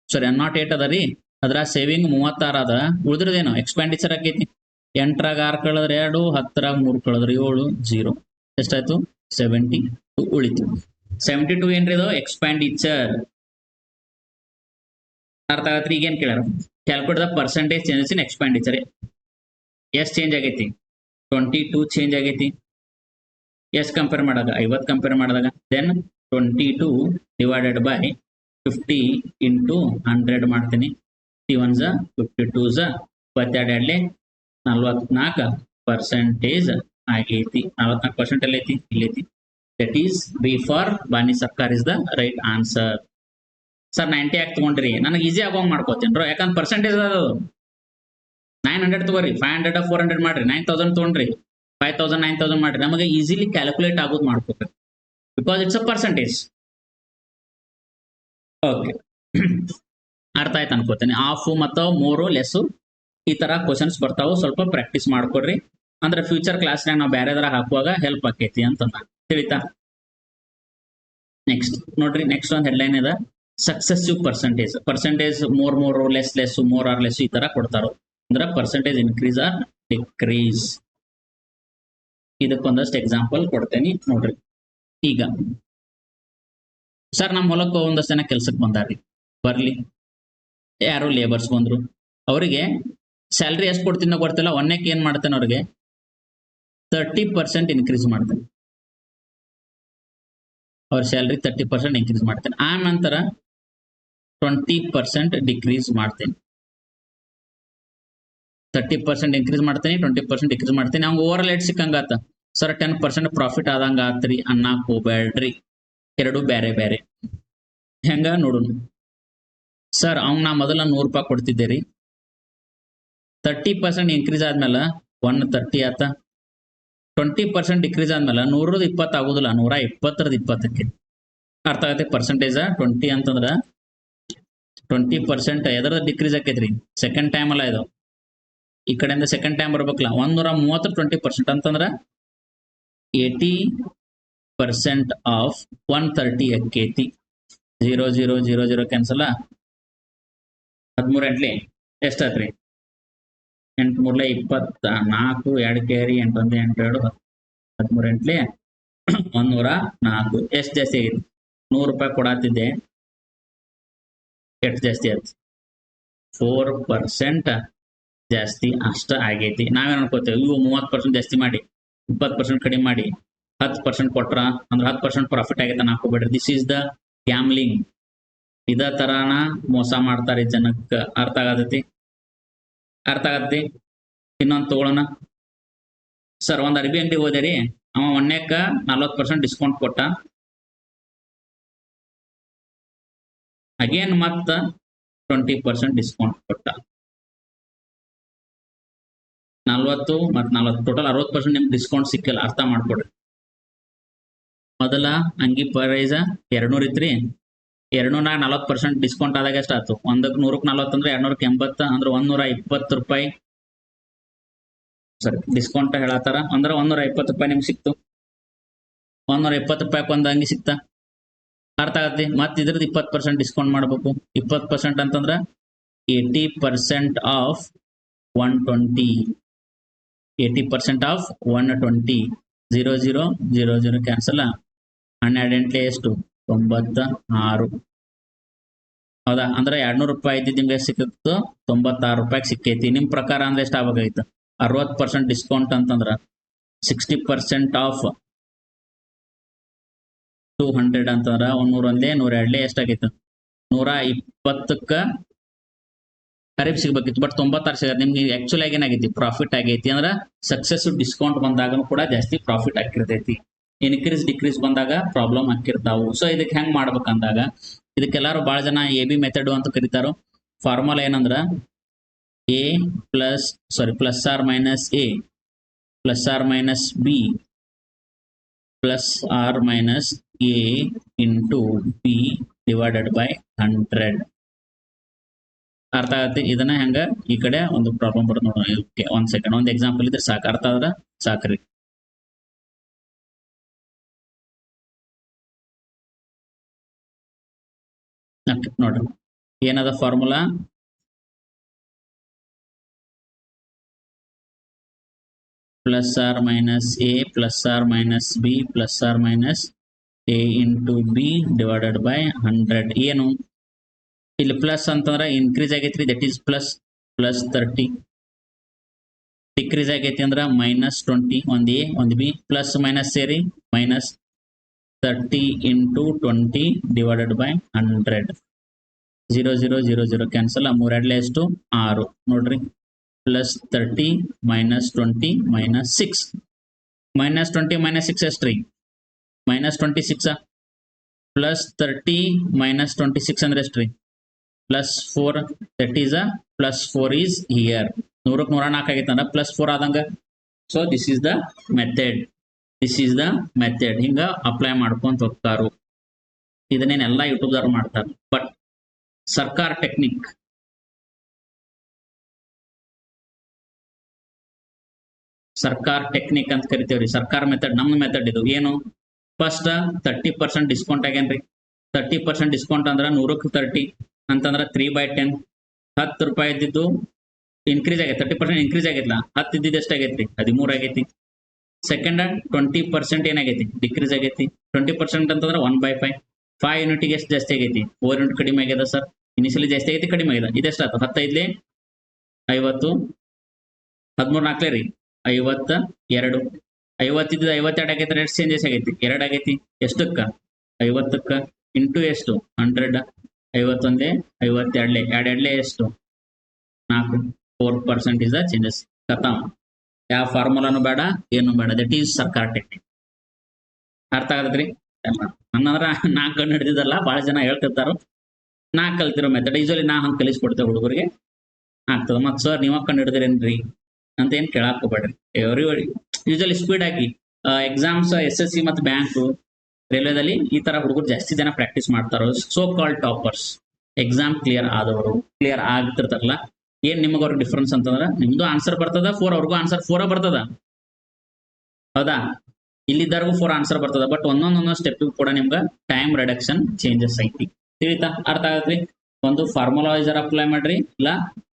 ಸಾರಿ 108 ಅದ ರೀ. ಅದ್ರ ಸೇವಿಂಗ್ 36 ಅದ. ಉಳಿದ್ರದೇನು ಎಕ್ಸ್ಪೆಂಡಿಚರ್ ಆಕೈತಿ. 8ರಾಗ 6 ಕಳೆದ್ರೆ 2, 10ರಾಗ 3 ಕಳೆದ್ರೆ 7, 0 ಎಷ್ಟಾಯ್ತು? 72 ಉಳಿತು. 72 ಏನ್ರಿ ಇದು? ಎಕ್ಸ್ಪೆಂಡಿಚರ್. ಅರ್ಥ ಆಗತ್ರಿ? ಈಗ ಏನ್ ಕೇಳ್ಯಾರ? Calculate the percentage changes in expenditure. ಎಷ್ಟು ಚೇಂಜ್ ಆಗೈತಿ? 22 ಚೇಂಜ್ ಆಗೈತಿ. ಎಷ್ಟು ಕಂಪೇರ್ ಮಾಡಿದಾಗ? 50 ಕಂಪೇರ್ ಮಾಡಿದಾಗ. ದೆನ್ 22 ಡಿವೈಡೆಡ್ ಬೈ 50 ಇಂಟು 100 ಮಾಡ್ತೀನಿ. 51 52 22 44% ಆಗೈತಿ. 44% ಎಲ್ಲೈತಿ? ಇಲ್ಲೈತಿ. That is B for Bani Sarkar is the right answer. Sir 90 ಯಾಕೆ ತಗೊಂಡ್ರಿ? ನನಗೆ ಈಸಿ ಆಗೋಂಗ್ ಮಾಡ್ಕೋತೀನಿ ಬ್ರೋ, ಯಾಕಂದ್ರೆ ಪರ್ಸೆಂಟೇಜ್ ಅದು 900 ತಗೋರಿ, 500 400 ಮಾಡ್ರಿ, 9000 ತಗೊಂಡ್ರಿ, 5000 9000 ಮಾಡ್ರಿ. ನಮಗೆ ಈಸಿಲಿ ಕ್ಯಾಲ್ಕುಲೇಟ್ ಆಗೋದು ಮಾಡ್ಕೋಬೇಕು, because it's a percentage. Okay, ಅರ್ಥ ಆಯ್ತು ಅನ್ಕೋತೀನಿ. ಆಫ್ ಮತ್ತು 3 ಲೆಸ್ ಈ ತರ ಕ್ವಶನ್ಸ್ ಬರ್ತಾವು. ಸ್ವಲ್ಪ ಪ್ರಾಕ್ಟೀಸ್ ಮಾಡ್ಕೊಡ್ರಿ, ಅಂದ್ರೆ ಫ್ಯೂಚರ್ ಕ್ಲಾಸ್ನಾಗ ನಾವು ಬೇರೆದ್ರ ಹಾಕುವಾಗ ಹೆಲ್ಪ್ ಆಕೈತಿ ಅಂತ ತಿಳಿತಾ? ನೆಕ್ಸ್ಟ್ ನೋಡ್ರಿ, ನೆಕ್ಸ್ಟ್ ಒಂದು ಹೆಡ್ಲೈನ್ ಇದೆ, successive percentage. Percentage more less more or less ಈ ತರ ಕೊಡ್ತಾರೋ, ಅಂದ್ರೆ ಪರ್ಸೆಂಟೇಜ್ ಇನ್ಕ್ರೀಸ್ ಆರ್ ಡಿಕ್ರೀಸ್. ಇದಕ್ಕೊಂದಷ್ಟು ಎಕ್ಸಾಂಪಲ್ ಕೊಡ್ತೇನೆ ನೋಡ್ರಿ. ಈಗ ಸರ್ ನಮ್ಮ ಹೊಲಕ್ಕೆ ಒಂದಷ್ಟು ಜನ ಕೆಲ್ಸಕ್ಕೆ ಬಂದಾರ್ರಿ, ಬರ್ಲಿ, ಯಾರು ಲೇಬರ್ಸ್ ಬಂದ್ರು, ಅವರಿಗೆ ಸ್ಯಾಲ್ರಿ ಎಷ್ಟು ಕೊಡ್ತೀನೋ ಗೊತ್ತಿಲ್ಲ. ಒಂದಕ್ಕೆ ಏನ್ ಮಾಡ್ತೇನೆ, ಅವ್ರಿಗೆ 30% ಇನ್ಕ್ರೀಸ್ ಮಾಡ್ತೇನೆ. ಅವ್ರ ಸ್ಯಾಲ್ರಿ 30% ಇನ್ಕ್ರೀಸ್ ಮಾಡ್ತೇನೆ. ಆ ನಂತರ 20% ಡಿಕ್ರೀಸ್ ಮಾಡ್ತೇನೆ. 30% ಇನ್ಕ್ರೀಸ್ ಮಾಡ್ತೀನಿ, 20% ಡಿಕ್ರೀಸ್ ಮಾಡ್ತೀನಿ. ಅವ್ನು ಓವರ್ ಲೇಟ್ ಸಿಕ್ಕಂಗಾತ. ಸರ್ 10% ಪ್ರಾಫಿಟ್ ಆದಂಗ ಆತ್ರಿ ಅನ್ನಕ್ ಹೋಗ್ಬೇಡ್ರಿ. ಎರಡು ಬೇರೆ ಬೇರೆ. ಹೆಂಗ ನೋಡೋಣ. ಸರ್ ನಾ ಮೊದಲ 100 ರೂಪಾಯಿ ಕೊಡ್ತಿದ್ದೆ ರೀ. 30% ಇನ್ಕ್ರೀಸ್ ಆದ್ಮೇಲೆ 130 ಆತ. 20% ಡಿಕ್ರೀಸ್ ಆದ್ಮೇಲೆ 100 ಆಗುದಿಲ್ಲ, 120 20ಕ್ಕೆ. ಅರ್ಥ ಆಗತ್ತೆ? ಪರ್ಸೆಂಟೇಜ್ 20 ಅಂತಂದ್ರ 20% ಎದರದ ಡಿಕ್ರೀಸ್ ಆಕೈತ್ರಿ? ಸೆಕೆಂಡ್ ಟೈಮ್ ಅಲ್ಲ ಇದು. ಈ ಕಡೆಯಿಂದ ಸೆಕೆಂಡ್ ಟೈಮ್ ಬರ್ಬೇಕಲ್ಲ. 130 20% ಅಂತಂದ್ರ 80% ಆಫ್ 130 ಆಕೈತಿ. 0 0 0 0 ಕ್ಯಾನ್ಸಲ್. 13 ಎಂಟ್ಲಿ ಎಷ್ಟಾತ್ರಿ? 8 3 24, 2 ಕೇರಿ 8 1 8 2 13 ಎಂಟ್ಲಿ 104. ಎಷ್ಟು ಜಾಸ್ತಿ ಆಗೈತಿ? 100 ರೂಪಾಯಿ ಕೊಡಾತಿದ್ದೆ, ಎಷ್ಟು ಜಾಸ್ತಿ ಆಯ್ತು? 4% ಜಾಸ್ತಿ ಅಷ್ಟ ಆಗೈತಿ. ನಾವೇನ್ ಅನ್ಕೋತೇವೆ, ಇವು 30% ಜಾಸ್ತಿ ಮಾಡಿ 20% ಕಡಿಮೆ ಮಾಡಿ 10% ಕೊಟ್ರ ಅಂದ್ರೆ 10% ಪ್ರಾಫಿಟ್ ಆಗೈತೆ ಹಾಕೋಬೇಡ್ರಿ. This is the gambling. ಇದ ತರಾನ ಮೋಸ ಮಾಡ್ತಾರೆ ಜನಕ್ಕ. ಅರ್ಥ ಆಗತೈತಿ? ಅರ್ಥ ಆಗತ್ತಿ? ಇನ್ನೊಂದು ತಗೊಳ್ಳೋಣ. ಸರ್ ಒಂದ್ ಅರ್ಬಿ ಅಂಗಡಿ ಹೋದೇರಿ, ಅವ ಒನ್ನೇಕ 40% ಡಿಸ್ಕೌಂಟ್ ಕೊಟ್ಟ. ಅಗೇನ್ ಮತ್ತ 20% ಡಿಸ್ಕೌಂಟ್ ಕೊಟ್ಟ. 40 ಮತ್ತು 40 ಟೋಟಲ್ 60% ನಿಮ್ಗೆ ಡಿಸ್ಕೌಂಟ್ ಸಿಕ್ಕಿಲ್ಲ. ಅರ್ಥ ಮಾಡ್ಕೊಡ್ರಿ. ಮೊದಲ ಅಂಗಿ ಪ್ರೈಸ್ 200 ಇತ್ರಿ. 200 40% ಡಿಸ್ಕೌಂಟ್ ಆದಾಗ ಎಷ್ಟು ಆಯ್ತು? 100ಕ್ಕೆ 100ಕ್ಕೆ 40 ಅಂದ್ರೆ 280 ಅಂದ್ರೆ 120 ರೂಪಾಯಿ. ಸರಿ, ಡಿಸ್ಕೌಂಟ್ ಹೇಳತ್ತಾರ ಅಂದ್ರೆ 120 ರೂಪಾಯಿ ನಿಮ್ಗೆ ಸಿಕ್ತು. 120 ರೂಪಾಯಿ ಒಂದು ಅಂಗಿ ಸಿಕ್ತಾ? ಅರ್ಥ ಆಗತ್ತೆ? ಮತ್ತೆ ಇದ್ರದ್ದು 20% ಡಿಸ್ಕೌಂಟ್ ಮಾಡ್ಬೇಕು. 20% ಅಂತಂದ್ರ 80% ಆಫ್ 120. 80% ಆಫ್ 120. 0 0 0 0 ಕ್ಯಾನ್ಸಲ್. 12 ಎಂಟ್ಲಿ ಎಷ್ಟು? 96. ಹೌದಾ? ಅಂದ್ರೆ 200 ರೂಪಾಯಿ ಇದ್ದಿದ್ದು ನಿಮ್ಗೆ ಸಿಕ್ಕಿತ್ತು, 96 ರೂಪಾಯಿಗೆ ಸಿಕ್ಕೈತಿ. ನಿಮ್ ಪ್ರಕಾರ ಅಂದ್ರೆ ಎಷ್ಟು ಆಗ್ಬೇಕಾಗಿತ್ತು? 60% ಡಿಸ್ಕೌಂಟ್ ಅಂತಂದ್ರ 60% ಆಫ್ 200 ಅಂತಂದ್ರ 101 102 ಎಷ್ಟಾಗೈತು? 120ಕ್ಕ ಅರಿಬ್ ಸಿಗ್ಬೇಕಿತ್ತು. ಬಟ್ 96 ಸಿಗತ್ತೆ. ನಿಮ್ಗೆ ಆಕ್ಚುಲ್ ಆಗಿ ಏನಾಗೈತಿ? ಪ್ರಾಫಿಟ್ ಆಗೈತಿ. ಅಂದ್ರೆ ಸಕ್ಸಸ್ ಡಿಸ್ಕೌಂಟ್ ಬಂದಾಗ ಕೂಡ ಜಾಸ್ತಿ ಪ್ರಾಫಿಟ್ ಆಗಿರ್ತೈತಿ. ಇನ್ಕ್ರೀಸ್ ಡಿಕ್ರೀಸ್ ಬಂದಾಗ ಪ್ರಾಬ್ಲಮ್ ಹಾಕಿರ್ತಾವು. ಸೊ ಇದಕ್ಕೆ ಹೆಂಗ್ ಮಾಡ್ಬೇಕಂದಾಗ, ಇದಕ್ಕೆಲ್ಲಾರು ಬಹಳ ಜನ AB ಮೆಥಡ್ ಅಂತ ಕರೀತಾರೋ. ಫಾರ್ಮುಲಾ ಏನಂದ್ರ A plus R minus A plus R minus B plus R minus A into B divided by 100. ಅರ್ಥ ಆಗತ್ತೆ? ಇದನ್ನ ಹೆಂಗ ಈ ಕಡೆ ಒಂದು ಪ್ರಾಬ್ಲಮ್ ಬರೋದು ನೋಡೋಣ. ಒಂದ್ ಸೆಕೆಂಡ್, ಒಂದು ಎಕ್ಸಾಂಪಲ್ ಇದ್ರೆ ಸಾಕು. ಅರ್ಥ ಆದ್ರ ಸಾಕ್ರಿ. ನೋಡ್ರಿ ಏನದ formula? Plus R minus A plus R minus B plus R minus A into B divided by 100. ಏನು ಇಲ್ಲಿ ಪ್ಲಸ್ ಅಂತಂದ್ರೆ ಇನ್ಕ್ರೀಸ್ ಆಗೈತ್ರಿ, ದಟ್ ಈಸ್ ಪ್ಲಸ್ 30. ಡಿಕ್ರೀಸ್ ಆಗೈತಿ ಅಂದ್ರ -20. ಒಂದು A ಒಂದು B ಪ್ಲಸ್ ಮೈನಸ್ ಸೇರಿ minus 30 into 20 divided by 100. 0 0 0 0 cancel. 3 2 ಎಷ್ಟು? 6. ನೋಡ್ರಿ, plus 30 minus 20 minus 6. Minus 20 minus 6 ಎಷ್ಟ್ರಿ? ಮೈನಸ್ 26. ಪ್ಲಸ್ 30 ಮೈನಸ್ 26 ಅಂದ್ರೆ ಎಷ್ಟ್ರಿ? Plus 4. That is plus 4 is here. 100ಕ್ಕೆ 104 ಆಗೈತೆ ಅಂದ್ರೆ ಪ್ಲಸ್ 4 ಆದಂಗ. So this is the method. This is the method. ಹಿಂಗ ಅಪ್ಲೈ ಮಾಡ್ಕೊಂತ ಹೋಗ್ತಾರು. ಇದನ್ನೇನೆಲ್ಲ ಯೂಟ್ಯೂಬ್ದವ್ರು ಮಾಡ್ತಾರೆ. ಬಟ್ ಸರ್ಕಾರ ಟೆಕ್ನಿಕ್, ಸರ್ಕಾರ ಟೆಕ್ನಿಕ್ ಅಂತ ಕರಿತೇವ್ರಿ. ಸರ್ಕಾರ ಮೆಥಡ್ ನಮ್ದು ಮೆಥಡ್ ಇದು. ಏನು? First 30% discount ಆಗೇನ್ರಿ. 30% ಡಿಸ್ಕೌಂಟ್ ಅಂದ್ರ 100ಕ್ಕೆ 30 ಅಂತಂದ್ರ 3/10. 10 ರೂಪಾಯಿ ಇದ್ದಿದ್ದು ಇನ್ಕ್ರೀಸ್ ಆಗೈತೆ. 30% ಇನ್ಕ್ರೀಸ್ ಆಗೈತಿಲ್ಲ. 10 ಇದ್ದಿದ್ದು ಎಷ್ಟಾಗೈತ್ರಿ? 13 ಆಗೈತಿ. ಸೆಕೆಂಡ್ 20% ಏನಾಗೈತಿ? ಡಿಕ್ರೀಸ್ ಆಗೈತಿ. 20% ಅಂತಂದ್ರೆ 1/5. 5 ಯೂನಿಟ್ಗೆ ಎಷ್ಟು ಜಾಸ್ತಿ ಆಗೈತಿ? 4 ಯೂನಿಟ್ ಕಡಿಮೆ ಆಗ್ಯದ ಸರ್. ಇನಿಷಿಯಲಿ ಜಾಸ್ತಿ ಆಗೈತಿ, ಕಡಿಮೆ ಆಗ್ಯದ. ಇದೆಷ್ಟಾಯ್ತು? 10 5 50. 13 4 ರೀ 52. 50 ಇದ್ದಿದ್ದು 52 ಆಗೈತೆ. ಎಷ್ಟು ಚೇಂಜಸ್ ಆಗೈತಿ? 2 ಆಗೈತಿ. ಎಷ್ಟಕ್ಕ? 50ಕ್ಕ. ಇಂಟು ಎಷ್ಟು? 100. 51 52 2 ಎಷ್ಟು? 4. 4% is the changes. ಖತಮ್. ಯಾವ ಫಾರ್ಮುಲಾನು ಬೇಡ, ಏನು ಬೇಡ. ದಟ್ ಈಸ್ ಸರ್ಕಾರ ಟೆಕ್ನಿಕ್. ಅರ್ಥ ಆಗತ್ರಿ? ನನ್ನಂದ್ರ ನಾ ಕಂಡು ಹಿಡಿದಿದ್ದಲ್ಲ, ಬಹಳ ಜನ ಹೇಳ್ತಿರ್ತಾರ ನಾ ಕಲ್ತಿರೋ ಮೆಥಡ್. ಯೂಶಲಿ ನಾ ಹಂಗೆ ಕಲಿಸ್ಕೊಡ್ತೇವೆ ಹುಡುಗರಿಗೆ, ಆಗ್ತದ. ಮತ್ ಸರ್ ನೀವ ಕಂಡು ಹಿಡಿದ್ರೇನ್ರಿ ಅಂತ ಏನ್ ಕೇಳಾಕ್ ಹೋಗ್ಬೇಡ್ರಿ. ಯೂಶಲಿ ಸ್ಪೀಡ್ ಆಗಿ ಎಕ್ಸಾಮ್ಸ್ SSC ಮತ್ತು ಬ್ಯಾಂಕ್ ರೈಲ್ವೆದಲ್ಲಿ ಈ ತರ ಹುಡುಗರು ಜಾಸ್ತಿ ಜನ ಪ್ರಾಕ್ಟೀಸ್ ಮಾಡ್ತಾರೋ, so called toppers. Exam clear ಆದವರು, ಕ್ಲಿಯರ್ ಆಗ್ತಿರ್ತಾರಲ್ಲ, ಏನ್ ನಿಮಗ ಅವ್ರಿಗೆ ಡಿಫ್ರೆನ್ಸ್ ಅಂತಂದ್ರ ನಿಮ್ದು ಆನ್ಸರ್ ಬರ್ತದ 4, ಅವ್ರಿಗೂ ಆನ್ಸರ್ 4 ಬರ್ತದ. ಹೌದಾ? ಇಲ್ಲಿದ್ದರಿಗೂ 4 ಆನ್ಸರ್ ಬರ್ತದ. ಬಟ್ ಒಂದೊಂದೊಂದೊಂದು ಸ್ಟೆಪ್ ಕೂಡ ನಿಮ್ಗೆ ಟೈಮ್ ರಿಡಕ್ಷನ್ ಚೇಂಜಸ್ ಐತಿ. ತಿಳಿತಾ? ಅರ್ಥ ಆಗತ್ರಿ? ಒಂದು ಫಾರ್ಮುಲೈಸರ್ ಅಪ್ಲೈ ಮಾಡ್ರಿ, ಇಲ್ಲ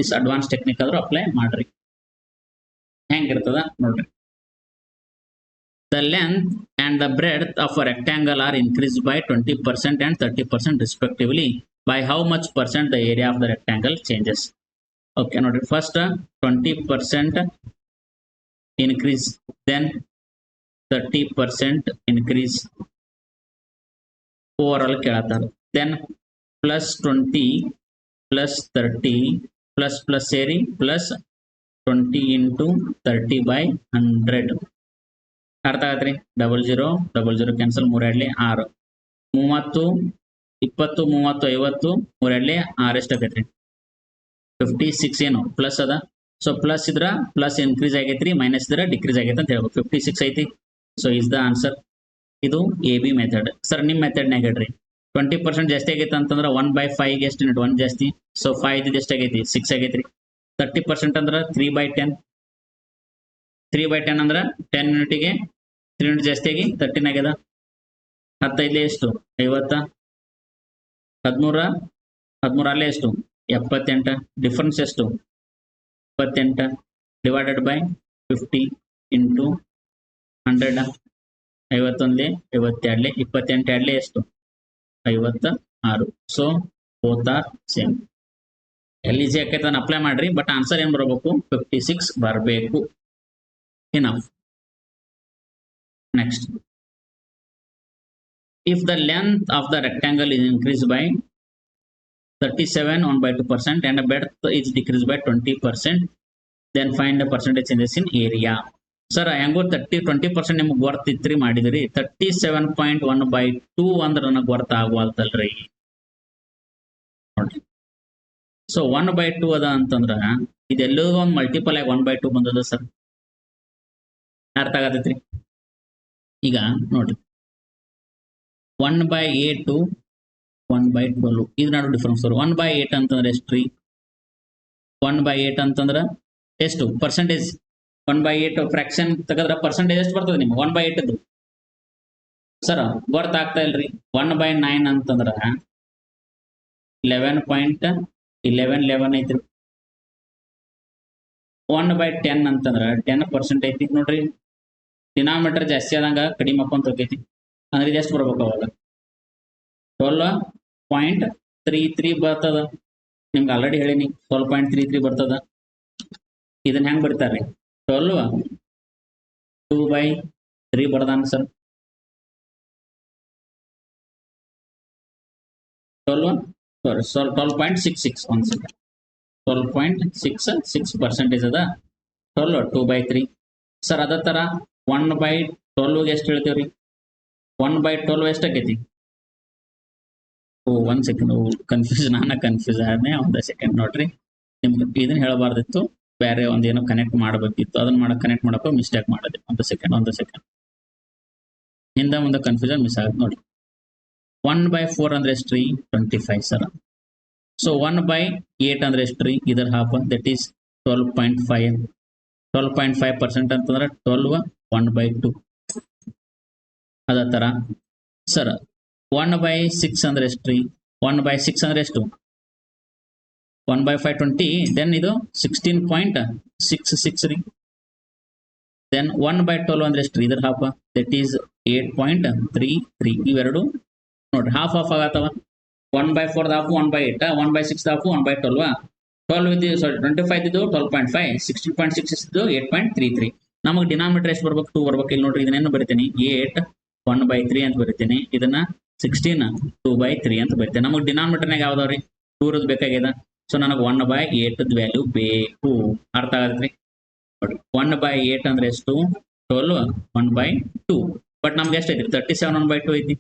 ಇಸ್ ಅಡ್ವಾನ್ಸ್ ಟೆಕ್ನಿಕ್ ಆದ್ರೂ ಅಪ್ಲೈ ಮಾಡ್ರಿ. ಹೆಂಗಿರ್ತದ ನೋಡ್ರಿ. The length and the breadth of a rectangle are increased by 20% and 30% respectively. By how much percent the area of the rectangle changes? Okay, ನೋಡ್ರಿ. First 20% increase, then 30% increase overall ಕೇಳತ್ತಾರ. then +20 +30 plus ಸೇರಿ +20 into 30 by 100. ಅರ್ಥ ಆಗತ್ರಿ? 00 00 cancel, 3 6, 30 20 30 50, 3 6 ಎಷ್ಟು ಆಗೈತ್ರಿ? 56. ಏನು plus ಅದ? So plus ಇದ್ರ plus increase ಆಗೈತ್ರಿ, ಮೈನಸ್ ಇದ್ರ ಡಿಕ್ರೀಸ್ ಆಗೈತೆ ಅಂತ ಹೇಳ್ಬೇಕು. 56 ಐತಿ. So is the answer. ಇದು AB ಮೆಥಡ್. ಸರ್ ನಿಮ್ಮ ಮೆಥಡ್ನಾಗ ಹೇಳ್ರಿ. 20% ಜಾಸ್ತಿ ಆಗೈತೆ ಅಂತಂದ್ರೆ 1/5 ಎಷ್ಟು ಯೂನಿಟ್? 1 ಜಾಸ್ತಿ. ಸೊ 5 ಇದ್ದು ಎಷ್ಟು ಆಗೈತಿ? 6 ಆಗೈತ್ರಿ. 30% ಅಂದ್ರೆ 3/10. 3/10 ಅಂದ್ರೆ 10 ಯೂನಿಟ್ಗೆ 3 ಯೂನಿಟ್ ಜಾಸ್ತಿ ಆಗಿ 13 ಆಗ್ಯದ. 15 ಎಷ್ಟು? 50. 13 ಅಲ್ಲೇ ಎಷ್ಟು? 78. ಡಿಫ್ರೆನ್ಸ್ ಎಷ್ಟು? 28 ಡಿವೈಡೆಡ್ ಬೈ 50 ಇಂಟು 100. 51 52 28 ಎಷ್ಟು? 56. So both are same. Easy ಆಕೈತೆ ಅಪ್ಲೈ ಮಾಡ್ರಿ. ಬಟ್ ಆನ್ಸರ್ ಏನ್ ಬರಬೇಕು? 56 ಬರಬೇಕು. Enough. Next, if the length of the rectangle is increased by 37 1/2% and the breadth is decreased by 20%, then find the percentage changes in area. Sir, ಹೆಂಗೋ 20% ನಿಮ್ಗೆ ಗೊತ್ತಿತ್ರಿ ಮಾಡಿದ್ರಿ. 37.1/2 ಅಂದ್ರೆ ನನಗೆ ಗೊತ್ತ ಆಗುವಲ್ತಲ್ರಿ. ನೋಡ್ರಿ. ಸೊ 1/2 ಅದ ಅಂತಂದ್ರ ಇದೆಲ್ಲೋ ಒಂದು ಮಲ್ಟಿಪಲ್ ಆಗಿ 1/2 ಬಂದದ ಸರ್. ಅರ್ಥ ಆಗತೈತ್ರಿ? ಈಗ ನೋಡ್ರಿ, 1/8 1/12 ಇದು ನಾಡು ಡಿಫ್ರೆನ್ಸ್. 1/8 ಅಂತಂದ್ರೆ ಎಷ್ಟ್ರಿ? 1/8 ಅಂತಂದ್ರ ಎಷ್ಟು ಪರ್ಸೆಂಟೇಜ್? 1/8 ಫ್ರಾಕ್ಷನ್ ತೆಗೆದ್ರ ಪರ್ಸೆಂಟೇಜ್ ಎಷ್ಟು ಬರ್ತದೆ ನಿಮ್ಗೆ 1/8? ಸರ್ ಗೊತ್ತಾಗ್ತಾ ಇಲ್ರಿ. 1/9 ಅಂತಂದ್ರ 11.11 ಐತ್ರಿ. 1/10 ಅಂತಂದ್ರ 10% ಐತಿ. ನೋಡ್ರಿ, ಡಿನಾಮಿನೇಟರ್ ಜಾಸ್ತಿ ಆದಂಗ ಕಡಿಮೆ ಹಾಕೊಂತ ಹೋಗೈತಿ. ಅಂದ್ರೆ ಇದು ಎಷ್ಟು ಬರ್ಬೇಕು ಅವಾಗ? 12.33 ಬರ್ತದ. ನಿಮ್ಗೆ ಆಲ್ರೆಡಿ ಹೇಳಿನಿ 12.33 ಬರ್ತದ. ಇದನ್ನ ಹೆಂಗ್ ಬರ್ತಾರ್ರಿ? 12 2/3 ಬರ್ದಾನ ಸರ್. 12.66 1 ಸೆಕೆಂಡ್. 12.66% ಅದ. 12 2/3 ಸರ್. ಅದ ತರ 1/12 ಎಷ್ಟು ಹೇಳ್ತೇವ್ರಿ? 1/12 ಎಷ್ಟಾಗೈತಿ? ಓ 1 ಸೆಕೆಂಡ್, ಕನ್ಫ್ಯೂಸ್ ಆದ್ನೆ. 1 ಸೆಕೆಂಡ್ ನೋಡ್ರಿ. ನಿಮ್ಗೆ ಇದನ್ನ ಹೇಳಬಾರ್ದಿತ್ತು, ಬೇರೆ ಒಂದೇನೋ ಕನೆಕ್ಟ್ ಮಾಡಬೇಕಿತ್ತು. ಅದನ್ನ ಕನೆಕ್ಟ್ ಮಾಡಕ್ಕೂ ಮಿಸ್ಟೇಕ್ ಮಾಡಿದೆ. 1 ಸೆಕೆಂಡ್ ಹಿಂದ ಮುಂದೆ ಕನ್ಫ್ಯೂಷನ್ ಮಿಸ್ ಆಗುತ್ತೆ ನೋಡಿ. 1/4 ಅಂದ್ರೆ ಎಷ್ಟ್ರಿ? 25 ಸರ್. ಸೊ 1/8 ಅಂದ್ರೆ ಎಷ್ಟ್ರಿ? ಇದರ ಹಾಫ್, ದಟ್ ಈಸ್ 12.5. 12.5% ಅಂತಂದ್ರೆ 12 1/2. ಅದ ತರ ಸರ್ 1/6 ಅಂದ್ರೆ ಎಷ್ಟ್ರಿ? 1/6 ಅಂದ್ರೆ ಎಷ್ಟು? 1/5 20. ದೆನ್ ಇದು 16.66 ರೀ. ದೆನ್ 1/12 ಅಂದ್ರೆ ಎಷ್ಟ್ರಿ? ಇದರ ಹಾಫ್, ದಟ್ ಈಸ್ 8.33. ಇವೆರಡು ನೋಡ್ರಿ ಹಾಫ್ ಆಗತ್ತವ. 1/4 half 1/8, 1/6 half 1/12. 25 ಇದ್ದು 12.5, 16.66 ಇದ್ದು 8.33. ನಮಗೆ ಡಿನಾಮಿನೇಟರ್ ಎಷ್ಟು ಬರ್ಬೇಕು? 2 ಬರ್ಬೇಕು. ಇಲ್ಲಿ ನೋಡ್ರಿ, ಇದನ್ನೇನು ಬರಿತೀನಿ? 8 1/3 ಅಂತ ಬರಿತೀನಿ. ಇದನ್ನ 16 2/3 ಅಂತ ಬರಿತೀನಿ. ನಮಗೆ ಡಿನಾಮಿನೇಟರ್ನಾಗ ಯಾವ್ದಾವ್ರಿ? 2 ಇರೋದು ಬೇಕಾಗ್ಯದ. ಸೊ ನನಗೆ 1/8 ವ್ಯಾಲ್ಯೂ ಬೇಕು. ಅರ್ಥ ಆಗತ್ರಿ? 1/8 ಅಂದ್ರೆ ಎಷ್ಟು? 12 1/2. ಬಟ್ ನಮ್ಗೆ ಎಷ್ಟು ಐತಿ? 37 1/2 ಐತಿ.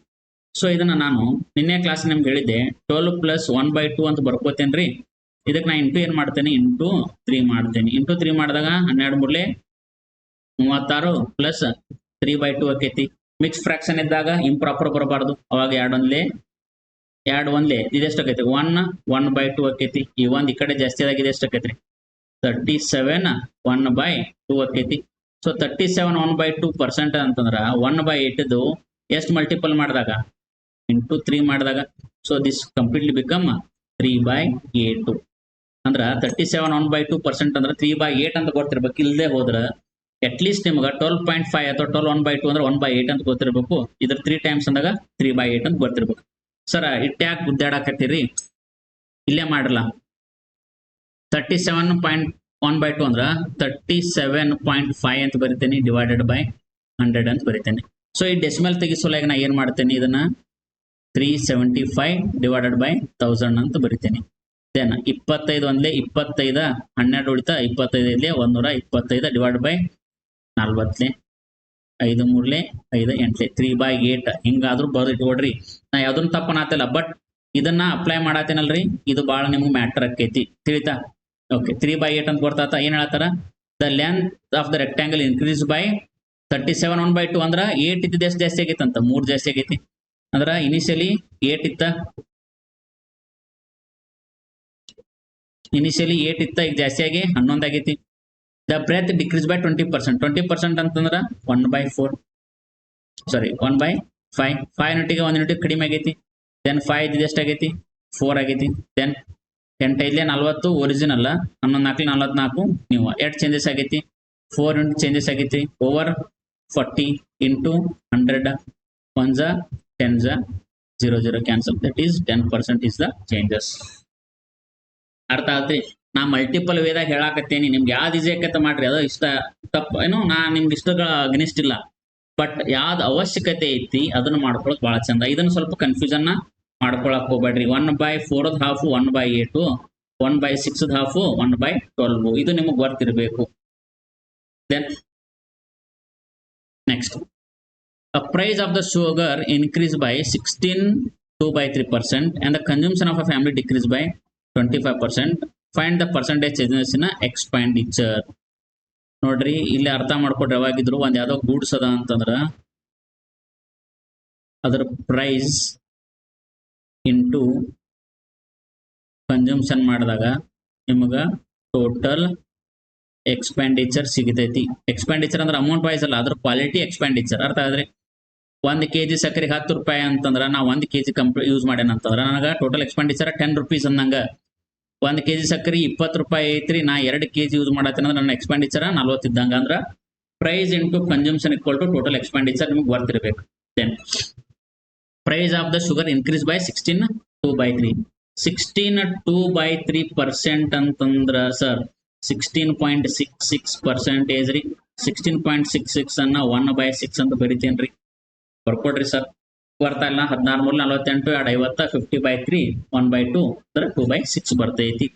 ಸೊ ಇದನ್ನ ನಾನು ನಿನ್ನೆ ಕ್ಲಾಸ್ ನಿಮ್ಗೆ ಹೇಳಿದ್ದೆ 12 + 1/2 ಅಂತ ಬರ್ಕೋತೇನ್ರಿ. ಇದಕ್ಕೆ ನಾ ಇಂಟು ಏನ್ ಮಾಡ್ತೇನೆ? ಇಂಟು 3 ಮಾಡ್ತೇನೆ. ಇಂಟು 3 ಮಾಡಿದಾಗ 12 3 36 ಪ್ಲಸ್ 3/2 ಆಕೈತಿ. ಮಿಕ್ಸ್ ಫ್ರಾಕ್ಷನ್ ಇದ್ದಾಗ ಇಂಪ್ರಾಪರ್ ಬರಬಾರ್ದು. ಅವಾಗ 2 1 ಇದೆಷ್ಟು ಆಕೈತಿ? 1/2 ಆಕೈತಿ. ಈ ಒಂದ್ ಈ ಕಡೆ ಜಾಸ್ತಿ ಆದಾಗ ಎಷ್ಟು ಆಕೈತ್ರಿ? 37 1/2 ಆಕೈತಿ. ಸೊ 37 1/2% ಅಂತಂದ್ರ 1/8 ಎಷ್ಟು ಮಲ್ಟಿಪಲ್ ಮಾಡಿದಾಗ? ಇಂಟು 3 ಮಾಡಿದಾಗ. So this completely become 3/8. ಅಂದ್ರ 37 1/2% ಅಂದ್ರೆ 3/8 ಅಂತ ಗೊತ್ತಿರ್ಬೇಕು. ಇಲ್ಲದೆ ಹೋದ್ರ ಅಟ್ಲೀಸ್ಟ್ ನಿಮ್ಗೆ 12.5 ಅಥವಾ 12 1/2 ಅಂದ್ರೆ 1/8 ಅಂತ ಗೊತ್ತಿರ್ಬೇಕು. ಇದ್ರ 3 ಟೈಮ್ಸ್ ಅಂದಾಗ 3/8 ಅಂತ ಗೊತ್ತಿರ್ಬೇಕು. ಸರ್ ಇಟ್ಟ್ಯಾಕ್ ಗುದ್ದಾಡಕತ್ತೀರಿ? ಇಲ್ಲೇ ಮಾಡಲ್ಲ. 37.1/2 ಅಂದ್ರ 37.5 ಅಂತ ಬರಿತೇನೆ ಡಿವೈಡೆಡ್ ಬೈ 100 ಅಂತ ಬರಿತೇನೆ. ಸೊ ಈ ಡೆಸಿಮಲ್ ತೆಗಿಸೋಲಾಗ ನಾ ಏನ್ ಮಾಡ್ತೇನೆ? ಇದನ್ನ 375 ಡಿವೈಡೆಡ್ ಬೈ 1000 ಅಂತ ಬರಿತೇನೆ. ದೆನ್ 25 ಒಂದ್ಲೆ 25 12 ಉಳಿತಾ 25 ಐದ್ಲೆ 125 ಡಿವೈಡ್ ಬೈ 40 5 3 5 8 3/8 ಹಿಂಗಾದ್ರೂ ಬರ್ದು ಇಟ್ಕೊಡ್ರಿ. ನಾ ಯಾವ್ದನ್ನ ತಪ್ಪನಾತಿಲ್ಲ, ಬಟ್ ಇದನ್ನ ಅಪ್ಲೈ ಮಾಡತ್ತೇನಲ್ರಿ, ಇದು ಬಹಳ ನಿಮ್ಗೆ ಮ್ಯಾಟರ್ ಆಕೈತಿ. ತಿಳಿತಾ? ಓಕೆ, 3/8 ಅಂತ ಬರ್ತಾತ. ಏನ್ ಹೇಳ್ತಾರ? The length of the rectangle increase by 37 1/2 ಅಂದ್ರ 8 ಇದ್ದಿದ್ದು ಎಷ್ಟು ಜಾಸ್ತಿ ಆಗೈತೆ ಅಂತ? 3 ಜಾಸ್ತಿ ಆಗೈತಿ. ಅಂದ್ರ ಇನಿಷಿಯಲಿ 8 ಇತ್ತ, ಈಗ ಜಾಸ್ತಿ ಆಗಿ 11 ಆಗೈತಿ. The breath decrease by 20%. 20% ಅಂತಂದ್ರ 1/4 ಸಾರಿ 1/5. 5 ಯೂನಿಟ್ಗೆ 1 ಯೂನಿಟ್ ಕಡಿಮೆ ಆಗೈತಿ. ದೆನ್ 5 ಇದ್ದಿದ್ದು ಎಷ್ಟು ಆಗೈತಿ? 4 ಆಗೈತಿ. ದೆನ್ 8 5 40 ಒರಿಜಿನಲ್, 11 4 44 ನೀವು. ಎಷ್ಟು ಚೇಂಜಸ್ ಆಗೈತಿ? 4 ಯೂನಿಟ್ ಚೇಂಜಸ್ ಆಗೈತಿ. Over 40 into 100 1 10 0 0 cancel. That is 10% is the changes. ಅರ್ಥ ಆತ್ರಿ? ನಾ ಮಲ್ಟಿಪಲ್ ವೇದಾಗ ಹೇಳಾಕತ್ತೇನಿ. ನಿಮ್ಗೆ ಯಾವ್ದು ಈಸಿ ಆಕತ್ತ ಮಾಡ್ರಿ. ಅದು ಇಷ್ಟ ತಪ್ಪು ಏನೋ ನಾ ನಿಮ್ಗೆ ಇಷ್ಟಗಳ ಅಗ್ನಿಸ್ಟ್ ಇಲ್ಲ, ಬಟ್ ಯಾವ್ದು ಅವಶ್ಯಕತೆ ಐತಿ ಅದನ್ನ ಮಾಡ್ಕೊಳಕ್ ಬಹಳ ಚಂದ. ಇದನ್ನ ಸ್ವಲ್ಪ ಕನ್ಫ್ಯೂಷನ್ ಮಾಡ್ಕೊಳಕ್ ಹೋಗ್ಬೇಡ್ರಿ. 1/4 ಹಾಫ್ 1/8, 1/6 ಹಾಫ್ 1/12. ಇದು ನಿಮಗೆ ಗೊತ್ತಿರಬೇಕು. Then next, a price of the sugar increased by 16 2/3% and the consumption of a family decreased by 25%. Find the percentage changes in expenditure. ನೋಡ್ರಿ, ಇಲ್ಲಿ ಅರ್ಥ ಮಾಡ್ಕೊಡ್ರಿ. ಯಾವಾಗಿದ್ರು ಒಂದ್ ಯಾವ್ದೋ ಗೂಡ್ಸ್ ಅದ ಅಂತಂದ್ರ ಅದರ ಪ್ರೈಸ್ ಇಂಟು ಕನ್ಸಂಪ್ಷನ್ ಮಾಡಿದಾಗ ನಿಮಗ ಟೋಟಲ್ ಎಕ್ಸ್ಪೆಂಡಿಚರ್ ಸಿಗತೈತಿ. ಎಕ್ಸ್ಪೆಂಡಿಚರ್ ಅಂದ್ರೆ ಅಮೌಂಟ್ ವೈಸ್ ಅಲ್ಲ, ಅದ್ರ ಕ್ವಾಲಿಟಿ ಎಕ್ಸ್ಪೆಂಡಿಚರ್. ಅರ್ಥ ಆದ್ರಿ? 1 kg ಸಕ್ಕರೆ 10 ರೂಪಾಯಿ ಅಂತಂದ್ರ ನಾ 1 kg ಯೂಸ್ ಮಾಡ್ಯಾನ ಅಂತಂದ್ರ ನನಗ ಟೋಟಲ್ ಎಕ್ಸ್ಪೆಂಡಿಚರ್ 10 ರೂಪೀಸ್ ಅಂದಂಗ. 1 kg ಸಕ್ಕರೆ 20 ರೂಪಾಯಿ ಐತ್ರಿ, ನಾ 2 kg ಯೂಸ್ ಮಾಡತ್ತೇನೆ ಅಂದ್ರೆ ನನ್ನ ಎಕ್ಸ್ಪೆಂಡಿಚರ್ 40 ಇದ್ದಂಗ. ಅಂದ್ರ price into consumption equal to total expenditure ನಿಮ್ಗೆ ಗೊತ್ತಿರಬೇಕು. Then price of the sugar increase by 16 2/3. 16 2/3% ಅಂತಂದ್ರ ಸರ್ 16.66% ರೀ. 16.66 ಅನ್ನ 1/6 ಅಂತ ಬರಿತೇನ್ರಿ. ಬರ್ಕೊಡ್ರಿ ಸರ್. ಬರ್ತಾ ಇಲ್ಲ? 16 3 48 2 50 50/3 1/2 ಅಂದ್ರೆ 2/6 ಬರ್ತೈತಿ.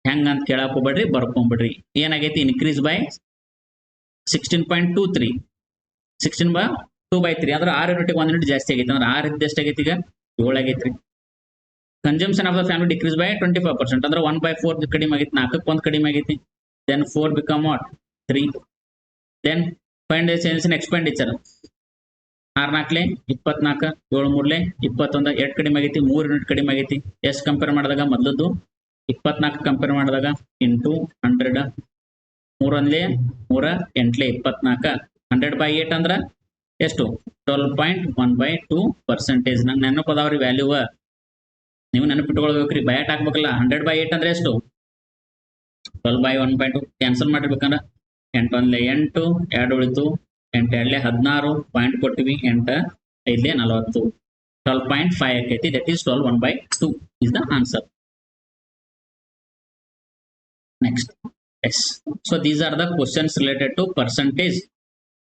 ಹೆಂಗ ಅಂತ ಕೇಳಕ್ ಹೋಗ್ಬೇಡ್ರಿ, ಬರ್ಕೊಂಡ್ಬಿಡ್ರಿ. ಏನಾಗೈತಿ? Increase by 16.23. 2/3 ಅಂದ್ರೆ 6 ಯೂನಿಟ್ಗೆ 1 ಯೂನಿಟ್ ಜಾಸ್ತಿ ಆಗೈತಿ. ಅಂದ್ರೆ 6 ಇದ್ದು ಎಷ್ಟಾಗೈತಿ? ಈಗ 7 ಆಗೈತ್ರಿ. Consumption of the family decrease by 25% ಅಂದ್ರೆ 1/4 ಕಡಿಮೆ ಆಗೈತಿ. 4ಕ್ಕೆ 1 ಕಡಿಮೆ ಆಗೈತಿ. Then 4 become what? 3. Then find the changes in expenditure. 6 4 24 7 3 21 8 ಕಡಿಮೆ ಆಗೈತಿ. 3 ಯೂನಿಟ್ ಕಡಿಮೆ ಆಗೈತಿ. ಎಷ್ಟು ಕಂಪೇರ್ ಮಾಡಿದಾಗ? ಮೊದಲದ್ದು 24 ಕಂಪೇರ್ ಮಾಡಿದಾಗ ಇಂಟು 100 3 1 3 8 24 100/8 ಅಂದ್ರ ಎಷ್ಟು? 12.1/2%. ನಂಗೆ ನೆನಪದಾವ್ರಿ ವ್ಯಾಲ್ಯೂ, ನೀವು ನೆನಪಿಟ್ಕೊಳ್ಬೇಕ್ರಿ. ಬಯಾಟ್ ಹಾಕ್ಬೇಕಲ್ಲ. 100/8 ಅಂದ್ರೆ ಎಷ್ಟು? 12/1/2 ಕ್ಯಾನ್ಸಲ್ ಮಾಡಿರ್ಬೇಕಂದ್ರ 8 1 8 2 ಉಳಿತು. 8 2 16 ಪಾಯಿಂಟ್ ಕೊಟ್ಟಿವಿ. 8 5 40 12.5 ಆಕೈತಿ. That is 12/1/2 is the answer. Next, yes. So these are the questions related to percentage.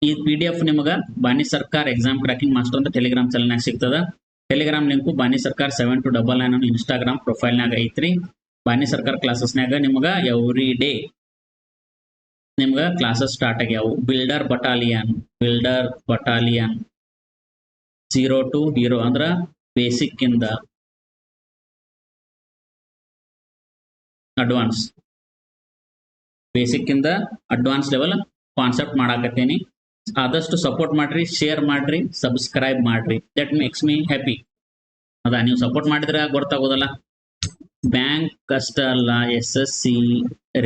ಈ PDF ನಿಮಗ ಬಾನಿ ಸರ್ಕಾರ ಎಕ್ಸಾಮ್ ಕ್ರ್ಯಾಕಿಂಗ್ ಮಾಸ್ಟರ್ ಅಂತ ಟೆಲಿಗ್ರಾಮ್ ಚಾನಲ್ನಾಗ ಸಿಗ್ತದ. ಟೆಲಿಗ್ರಾಮ್ ಲಿಂಕು ಬಾನಿ ಸರ್ಕಾರ 7299 ಇನ್ಸ್ಟಾಗ್ರಾಮ್ ಪ್ರೊಫೈಲ್ನಾಗ ಐತ್ರಿ. ಬಾನಿ ಸರ್ಕಾರ ಕ್ಲಾಸಸ್ನಾಗ ನಿಮ್ಗ ಎವ್ರಿ ಡೇ ನಿಮ್ಗ ಕ್ಲಾಸಸ್ ಸ್ಟಾರ್ಟ್ ಆಗ್ಯಾವು. ಬಿಲ್ಡರ್ ಬಟಾಲಿಯನ್ 0 to ಹೀರೋ ಅಂದ್ರ ಬೇಸಿಕ್ ಇಂದ ಅಡ್ವಾನ್ಸ್ ಲೆವೆಲ್ ಕಾನ್ಸೆಪ್ಟ್ ಮಾಡಾಕತ್ತೀನಿ. ಆದಷ್ಟು ಸಪೋರ್ಟ್ ಮಾಡ್ರಿ, ಶೇರ್ ಮಾಡ್ರಿ, ಸಬ್ಸ್ಕ್ರೈಬ್ ಮಾಡ್ರಿ. That makes me happy. ಅದ ನೀವು ಸಪೋರ್ಟ್ ಮಾಡಿದ್ರೆ ಗೊತ್ತಾಗೋದಲ್ಲ. ಬ್ಯಾಂಕ್ ಅಷ್ಟ ಅಲ್ಲ, SSC,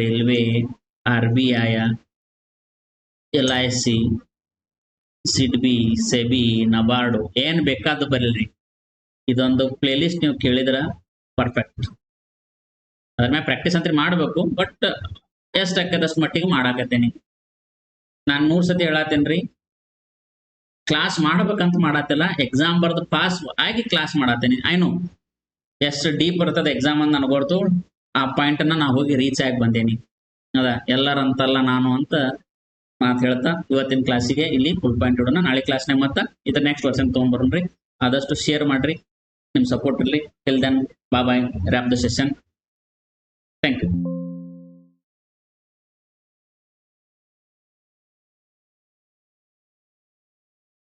railway, RBI, LIC, SIDBI, SEBI, NABARD ಏನ್ ಬೇಕಾದ್ದು ಬರಲ್ರಿ. ಇದೊಂದು ಪ್ಲೇ ಲಿಸ್ಟ್ ನೀವು ಕೇಳಿದ್ರ ಪರ್ಫೆಕ್ಟ್. ಅದ್ರ ಮೇಲೆ ಪ್ರಾಕ್ಟೀಸ್ ಅಂತ ಮಾಡ್ಬೇಕು, ಬಟ್ ಎಷ್ಟು ಆಕದಷ್ಟು ಮಟ್ಟಿಗೆ ಮಾಡಾಕತ್ತೇನಿ. ನಾನು 3 ಸತಿ ಹೇಳತ್ತೇನ್ರಿ, ಕ್ಲಾಸ್ ಮಾಡ್ಬೇಕಂತ ಮಾಡತ್ತಿಲ್ಲ, ಎಕ್ಸಾಮ್ ಬರ್ದು ಪಾಸ್ ಆಗಿ ಕ್ಲಾಸ್ ಮಾಡತ್ತೇನಿ. ಐನು ಎಷ್ಟು ಡೀಪ್ ಬರ್ತದೆ ಎಕ್ಸಾಮ್ ಅಂತ ನನಗೆ ಗೊತ್ತು. ಆ ಪಾಯಿಂಟ್ ಅನ್ನ ನಾ ಹೋಗಿ ರೀಚ್ ಆಗಿ ಬಂದೇನಿ. ಅದ ಎಲ್ಲರಂತಲ್ಲ ನಾನು ಅಂತ ಮಾತು ಹೇಳ್ತಾ ಇವತ್ತಿನ ಕ್ಲಾಸಿಗೆ ಇಲ್ಲಿ ಫುಲ್ ಪಾಯಿಂಟ್ ಇಡೋಣ. ನಾಳೆ ಕ್ಲಾಸ್ನಾಗ ಮತ್ತೆ ಇದ್ರ ನೆಕ್ಸ್ಟ್ ವರ್ಷನ್ ತೊಗೊಂಡ್ಬರ್ರಿ. ಆದಷ್ಟು ಶೇರ್ ಮಾಡ್ರಿ, ನಿಮ್ ಸಪೋರ್ಟ್ ಇರಲಿ. Till then, bye, wrap the session. Thank you.